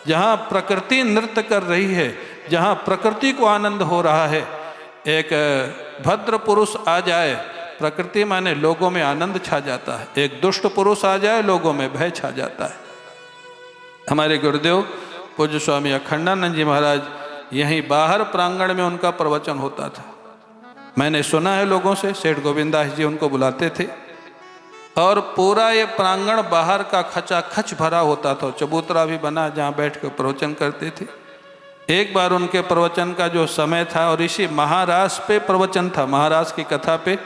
जहाँ प्रकृति नृत्य कर रही है, जहाँ प्रकृति को आनंद हो रहा है। एक भद्र पुरुष आ जाए, प्रकृति माने लोगों में आनंद छा जाता है। एक दुष्ट पुरुष आ जाए, लोगों में भय छा जाता है। हमारे गुरुदेव पूज्य स्वामी अखंडानंद जी महाराज यहीं बाहर प्रांगण में उनका प्रवचन होता था। मैंने सुना है लोगों से, सेठ गोविंदास जी उनको बुलाते थे और पूरा ये प्रांगण बाहर का खचाखच भरा होता था। चबूतरा भी बना जहाँ बैठ कर प्रवचन करते थे। एक बार उनके प्रवचन का जो समय था, और इसी महाराज पे प्रवचन था, महाराज की कथा पे,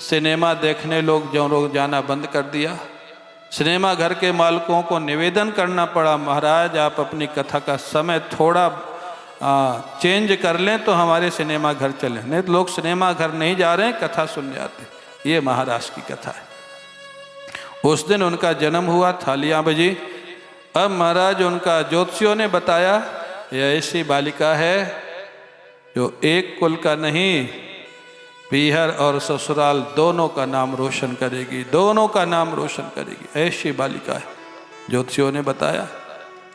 सिनेमा देखने लोग जाना बंद कर दिया। सिनेमा घर के मालिकों को निवेदन करना पड़ा, महाराज आप अपनी कथा का समय थोड़ा चेंज कर लें तो हमारे सिनेमा घर चलें, नहीं तो लोग सिनेमा घर नहीं जा रहे हैं, कथा सुनने आते। ये महाराज की कथा है। उस दिन उनका जन्म हुआ, थालियां बजी। अब महाराज उनका ज्योतिषियों ने बताया, यह ऐसी बालिका है जो एक कुल का नहीं, पीहर और ससुराल दोनों का नाम रोशन करेगी, दोनों का नाम रोशन करेगी। ऐसी बालिका है, ज्योतिषियों ने बताया।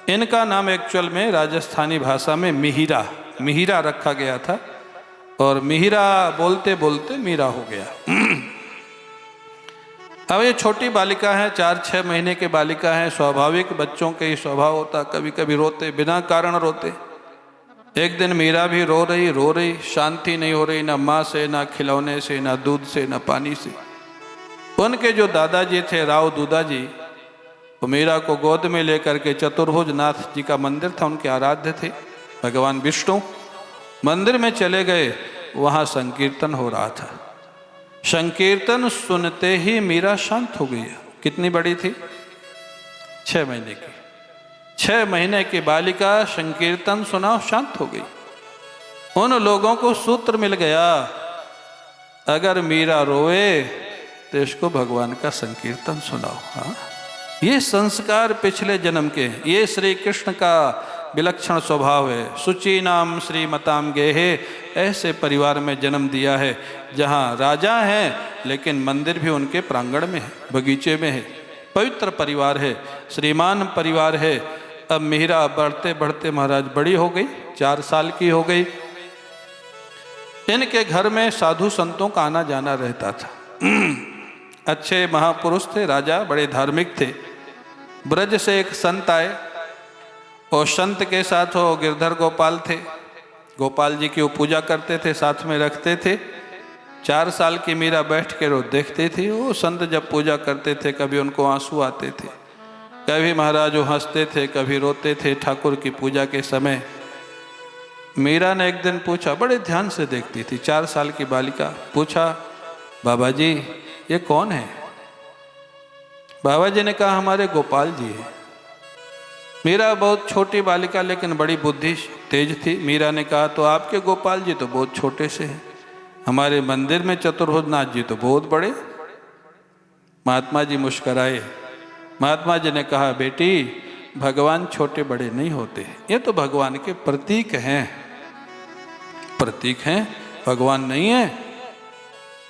इनका नाम एक्चुअल में राजस्थानी भाषा में मिहिरा रखा गया था, और मिहिरा बोलते बोलते मीरा हो गया। अब ये छोटी बालिका है, 4-6 महीने के बालिका है। स्वाभाविक बच्चों के ही स्वभाव होता, कभी कभी रोते, बिना कारण रोते। एक दिन मीरा भी रो रही, शांति नहीं हो रही, ना माँ से, ना खिलौने से, ना दूध से, ना पानी से। उनके जो दादाजी थे, राव दूदाजी, वो मीरा को गोद में लेकर के चतुर्भुज नाथ जी का मंदिर था, उनके आराध्य थे भगवान विष्णु। मंदिर में चले गए, वहाँ संकीर्तन हो रहा था। संकीर्तन सुनते ही मीरा शांत हो गई। कितनी बड़ी थी? 6 महीने की। 6 महीने की बालिका संकीर्तन सुना, शांत हो गई। उन लोगों को सूत्र मिल गया, अगर मीरा रोए तो इसको भगवान का संकीर्तन सुनाओ। हाँ, ये संस्कार पिछले जन्म के हैं। ये श्री कृष्ण का विलक्षण स्वभाव है। सुचि नाम श्रीमताम गेहे, ऐसे परिवार में जन्म दिया है जहाँ राजा हैं, लेकिन मंदिर भी उनके प्रांगण में है, बगीचे में है। पवित्र परिवार है, श्रीमान परिवार है। अब मीरा बढ़ते बढ़ते महाराज बड़ी हो गई, 4 साल की हो गई। इनके घर में साधु संतों का आना जाना रहता था। अच्छे महापुरुष थे, राजा बड़े धार्मिक थे। ब्रज से एक संत आए, और संत के साथ वो गिरधर गोपाल थे। गोपाल जी की वो पूजा करते थे, साथ में रखते थे। 4 साल की मीरा बैठ के वो देखती थी। वो संत जब पूजा करते थे, कभी उनको आंसू आते थे, कभी महाराज वो हंसते थे, कभी रोते थे ठाकुर की पूजा के समय। मीरा ने एक दिन पूछा, बड़े ध्यान से देखती थी, 4 साल की बालिका, पूछा, बाबा जी ये कौन है? बाबा जी ने कहा, हमारे गोपाल जी हैं। मीरा बहुत छोटी बालिका, लेकिन बड़ी बुद्धि तेज थी। मीरा ने कहा, तो आपके गोपाल जी तो बहुत छोटे से हैं, हमारे मंदिर में चतुर्भुजनाथ जी तो बहुत बड़े। महात्मा जी मुस्कराए। महात्मा जी ने कहा, बेटी भगवान छोटे बड़े नहीं होते, ये तो भगवान के प्रतीक हैं। प्रतीक हैं, भगवान नहीं है।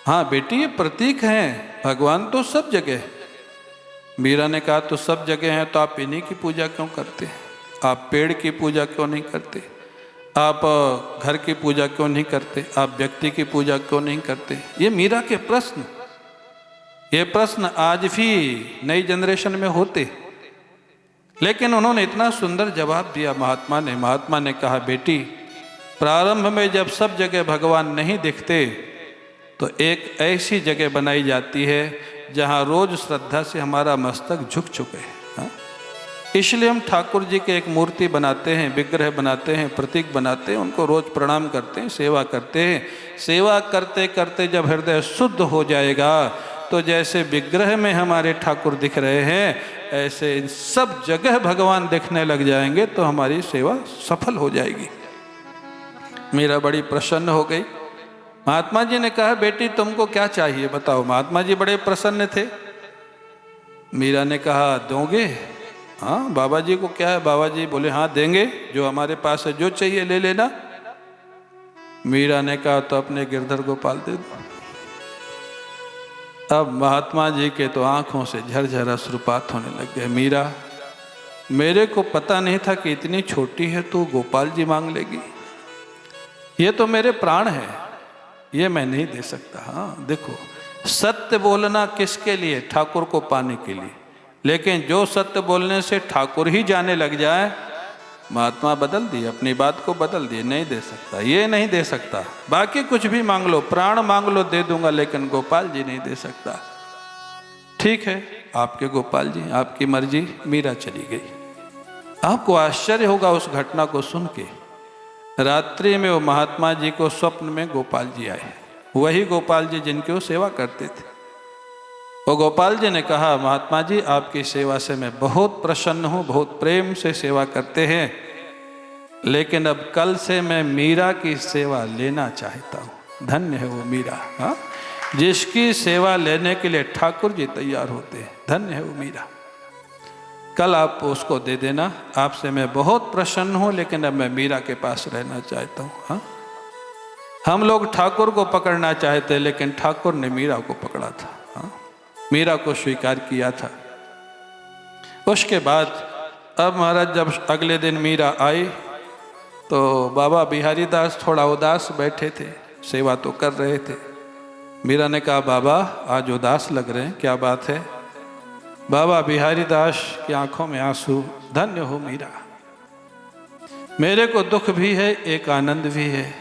हाँ बेटी, ये प्रतीक हैं, भगवान तो सब जगह है। मीरा ने कहा, तो सब जगह हैं तो आप इन्हीं की पूजा क्यों करते हैं? आप पेड़ की पूजा क्यों नहीं करते? आप घर की पूजा क्यों नहीं करते? आप व्यक्ति की पूजा क्यों नहीं करते? ये मीरा के प्रश्न, ये प्रश्न आज भी नई जनरेशन में होते, लेकिन उन्होंने इतना सुंदर जवाब दिया महात्मा ने कहा, बेटी प्रारंभ में जब सब जगह भगवान नहीं दिखते, तो एक ऐसी जगह बनाई जाती है जहाँ रोज श्रद्धा से हमारा मस्तक झुक चुके हैं। इसलिए हम ठाकुर जी के एक मूर्ति बनाते हैं, विग्रह बनाते हैं, प्रतीक बनाते हैं, उनको रोज प्रणाम करते हैं, सेवा करते हैं। सेवा करते करते जब हृदय शुद्ध हो जाएगा, तो जैसे विग्रह में हमारे ठाकुर दिख रहे हैं, ऐसे इन सब जगह भगवान दिखने लग जाएंगे, तो हमारी सेवा सफल हो जाएगी। मीरा बड़ी प्रसन्न हो गई। महात्मा जी ने कहा, बेटी तुमको क्या चाहिए बताओ। महात्मा जी बड़े प्रसन्न थे। मीरा ने कहा, दोगे? हाँ बाबा जी को क्या है। बाबा जी बोले, हाँ देंगे, जो हमारे पास है, जो चाहिए ले लेना। मीरा ने कहा, तो अपने गिरधर गोपाल दे दो। अब महात्मा जी के तो आंखों से झरझर अश्रुपात होने लग गए। मीरा, मेरे को पता नहीं था कि इतनी छोटी है तो गोपाल जी मांग लेगी। ये तो मेरे प्राण है, ये मैं नहीं दे सकता। हाँ देखो, सत्य बोलना किसके लिए? ठाकुर को पाने के लिए। लेकिन जो सत्य बोलने से ठाकुर ही जाने लग जाए, महात्मा बदल दिए, अपनी बात को बदल दिए। नहीं दे सकता, ये नहीं दे सकता। बाकी कुछ भी मांग लो, प्राण मांग लो, दे दूंगा, लेकिन गोपाल जी नहीं दे सकता। ठीक है, आपके गोपाल जी, आपकी मर्जी। मीरा चली गई। आपको आश्चर्य होगा उस घटना को सुन के। रात्रि में वो महात्मा जी को स्वप्न में गोपाल जी आए, वही गोपाल जी जिनकी वो सेवा करते थे। वो गोपाल जी ने कहा, महात्मा जी आपकी सेवा से मैं बहुत प्रसन्न हूँ, बहुत प्रेम से सेवा करते हैं, लेकिन अब कल से मैं मीरा की सेवा लेना चाहता हूँ। धन्य है वो मीरा, हाँ, जिसकी सेवा लेने के लिए ठाकुर जी तैयार होते हैं। धन्य है वो मीरा। कल आप उसको दे देना। आपसे मैं बहुत प्रसन्न हूँ, लेकिन अब मैं मीरा के पास रहना चाहता हूँ। हाँ, हम लोग ठाकुर को पकड़ना चाहते, लेकिन ठाकुर ने मीरा को पकड़ा था। हाँ, मीरा को स्वीकार किया था। उसके बाद अब महाराज जब अगले दिन मीरा आई तो बाबा बिहारी दास थोड़ा उदास बैठे थे, सेवा तो कर रहे थे। मीरा ने कहा, बाबा आज उदास लग रहे हैं, क्या बात है? बाबा बिहारी दास की आंखों में आंसू। धन्य हो मीरा, मेरे को दुख भी है, एक आनंद भी है।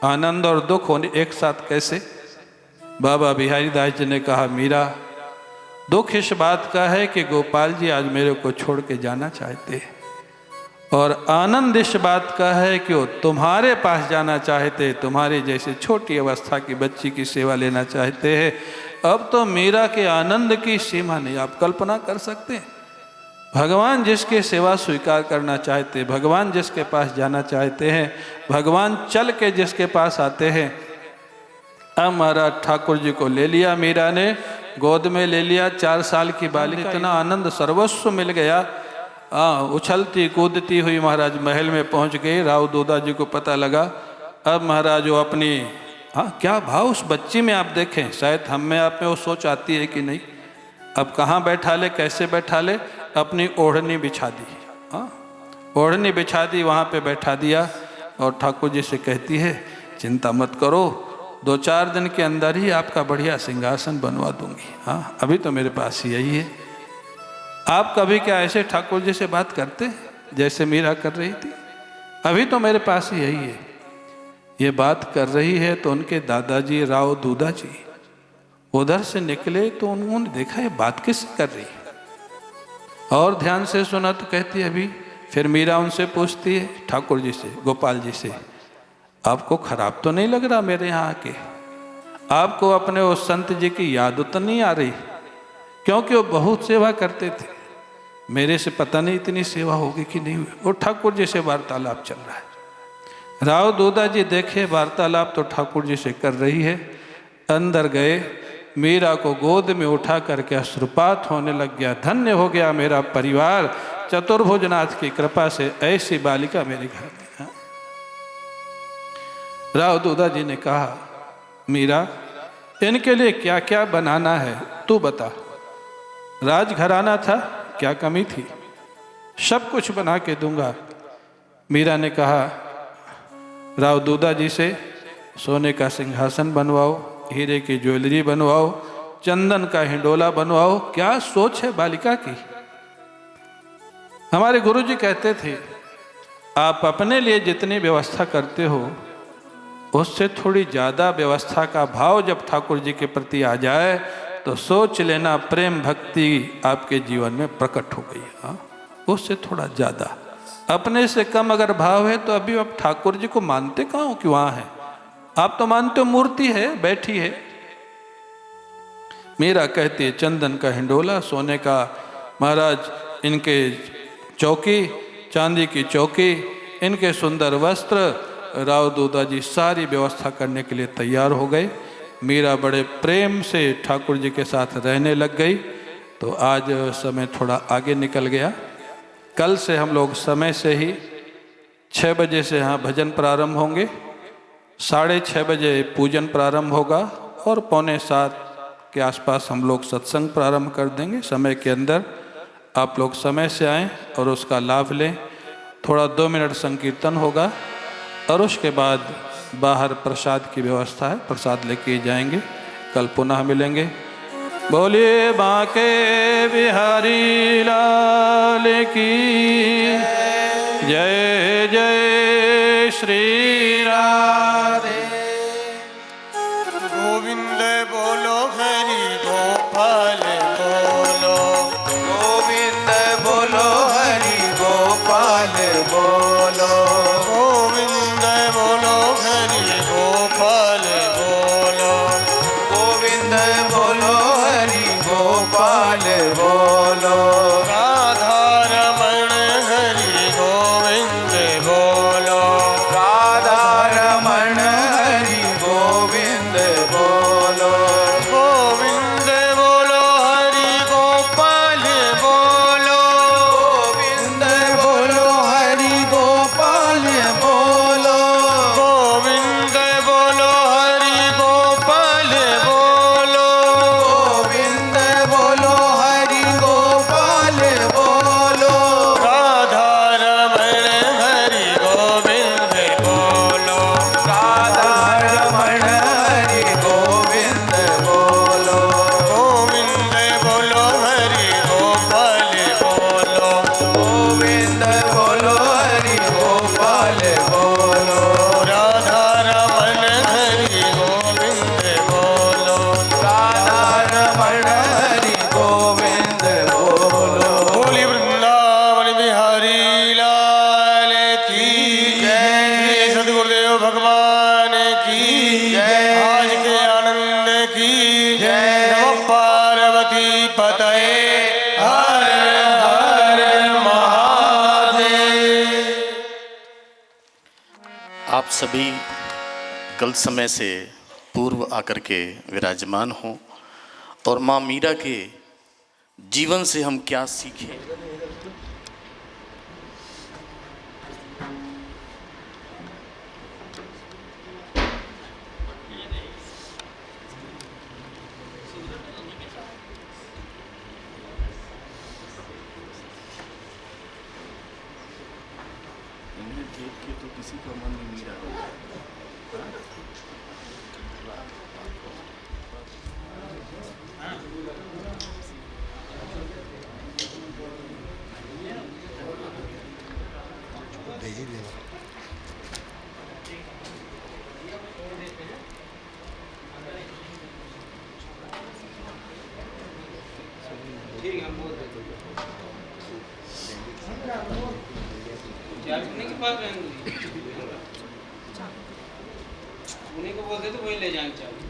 आनंद और दुख होने एक साथ कैसे? बाबा बिहारी दास जी ने कहा, मीरा दुख इस बात का है कि गोपाल जी आज मेरे को छोड़ के जाना चाहते हैं, और आनंद इस बात का है कि वो तुम्हारे पास जाना चाहते, तुम्हारी जैसे छोटी अवस्था की बच्ची की सेवा लेना चाहते हैं। अब तो मीरा के आनंद की सीमा नहीं, आप कल्पना कर सकते हैं। भगवान जिसकी सेवा स्वीकार करना चाहते, भगवान जिसके पास जाना चाहते हैं, भगवान चल के जिसके पास आते हैं। अब महाराज ठाकुर जी को ले लिया, मीरा ने गोद में ले लिया। 4 साल की बालिका, इतना आनंद सर्वस्व मिल गया। उछलती कूदती हुई महाराज महल में पहुंच गई। राव दूधा जी को पता लगा। अब महाराज वो अपनी, क्या भाव उस बच्ची में आप देखें, शायद हम में आप में वो सोच आती है कि नहीं। अब कहाँ बैठा ले, कैसे बैठा ले? अपनी ओढ़नी बिछा दी। ओढ़नी बिछा दी, वहाँ पे बैठा दिया और ठाकुर जी से कहती है, चिंता मत करो, 2-4 दिन के अंदर ही आपका बढ़िया सिंहासन बनवा दूंगी। हाँ, अभी तो मेरे पास ही यही है। आप कभी क्या ऐसे ठाकुर जी से बात करते जैसे मीरा कर रही थी? अभी तो मेरे पास ही यही है। ये बात कर रही है तो उनके दादाजी राव दूधा जी उधर से निकले तो उन्होंने देखा ये बात किससे कर रही है, और ध्यान से सुना तो कहती है अभी। फिर मीरा उनसे पूछती है, ठाकुर जी से, गोपाल जी से, आपको खराब तो नहीं लग रहा मेरे यहाँ आके? आपको अपने उस संत जी की याद तो नहीं आ रही? क्योंकि वो बहुत सेवा करते थे, मेरे से पता नहीं इतनी सेवा होगी कि नहीं हुई। वो ठाकुर जी से वार्तालाप चल रहा है। राव दूधा जी देखे वार्तालाप तो ठाकुर जी से कर रही है। अंदर गए, मीरा को गोद में उठा करके अश्रुपात होने लग गया। धन्य हो गया मेरा परिवार, चतुर्भुजनाथ की कृपा से ऐसी बालिका मेरे घर में। राव दूधा जी ने कहा, मीरा इनके लिए क्या क्या बनाना है तू बता। राजघराना था, क्या कमी थी? सब कुछ बना के दूंगा। मीरा ने कहा, राव दूधा जी से सोने का सिंहासन बनवाओ, हीरे की ज्वेलरी बनवाओ, चंदन का हिंडोला बनवाओ। क्या सोच है बालिका की। हमारे गुरुजी कहते थे, आप अपने लिए जितनी व्यवस्था करते हो उससे थोड़ी ज़्यादा व्यवस्था का भाव जब ठाकुर जी के प्रति आ जाए तो सोच लेना प्रेम भक्ति आपके जीवन में प्रकट हो गई। हाँ, उससे थोड़ा ज़्यादा। अपने से कम अगर भाव है तो अभी आप ठाकुर जी को मानते कहाँ हो कि वहाँ है? आप तो मानते हो मूर्ति है, बैठी है। मीरा कहती है, चंदन का हिंडोला, सोने का महाराज इनके चौकी, चांदी की चौकी, इनके सुंदर वस्त्र, राव दूधा जी सारी व्यवस्था करने के लिए तैयार हो गए। मीरा बड़े प्रेम से ठाकुर जी के साथ रहने लग गई। तो आज समय थोड़ा आगे निकल गया। कल से हम लोग समय से ही 6 बजे से यहाँ भजन प्रारंभ होंगे, 6:30 बजे पूजन प्रारंभ होगा और 6:45 के आसपास हम लोग सत्संग प्रारंभ कर देंगे। समय के अंदर आप लोग समय से आएँ और उसका लाभ लें। थोड़ा 2 मिनट संकीर्तन होगा और उसके बाद बाहर प्रसाद की व्यवस्था है, प्रसाद लेके जाएंगे। कल पुनः मिलेंगे। बोलिए बांके बिहारी लाल की जय। जय श्री राधे। गोविंद बोलो हरि गोपाल बोलो, गोविंद बोलो हरि गोपाल बोलो, गोविंद बोलो हरि गोपाल बोलो, गोविंद बोलो हरि गोपाल बोलो, राधा रमण हरि गोविंद बोलो, राधा रमण हरि गोविंद बोलो, गोविंद बोलो हरि गोपाल बोलो, गोविंद बोलो हरि गोपाल बोलो, गोविंद बोलो हरि गोपाल बोलो, गोविंद बोलो हरि गोपाल बोलो, राधा रमण हरि गोविंद बोलो, राधा रमण हरि गोविंद बोलो, गोविंद बोलो हरि गोपाल बोलो, गोविंद बोलो हरि गोपाल बोलो, राधा रमण हरि गोविंद बोलो, राधा रमण हरि गोविंद बोलो। बोली वृंदावन बिहारी लाल की जय। सदगुरुदेव भगवान की जय। आज के आनंद की जय। नमः पार्वती पतये हर हर महादेव। आप सभी कल समय से पूर्व आकर के विराजमान हों और माँ मीरा के जीवन से हम क्या सीखें। उन्हीं को बोलते तो वही ले जाना चाहिए।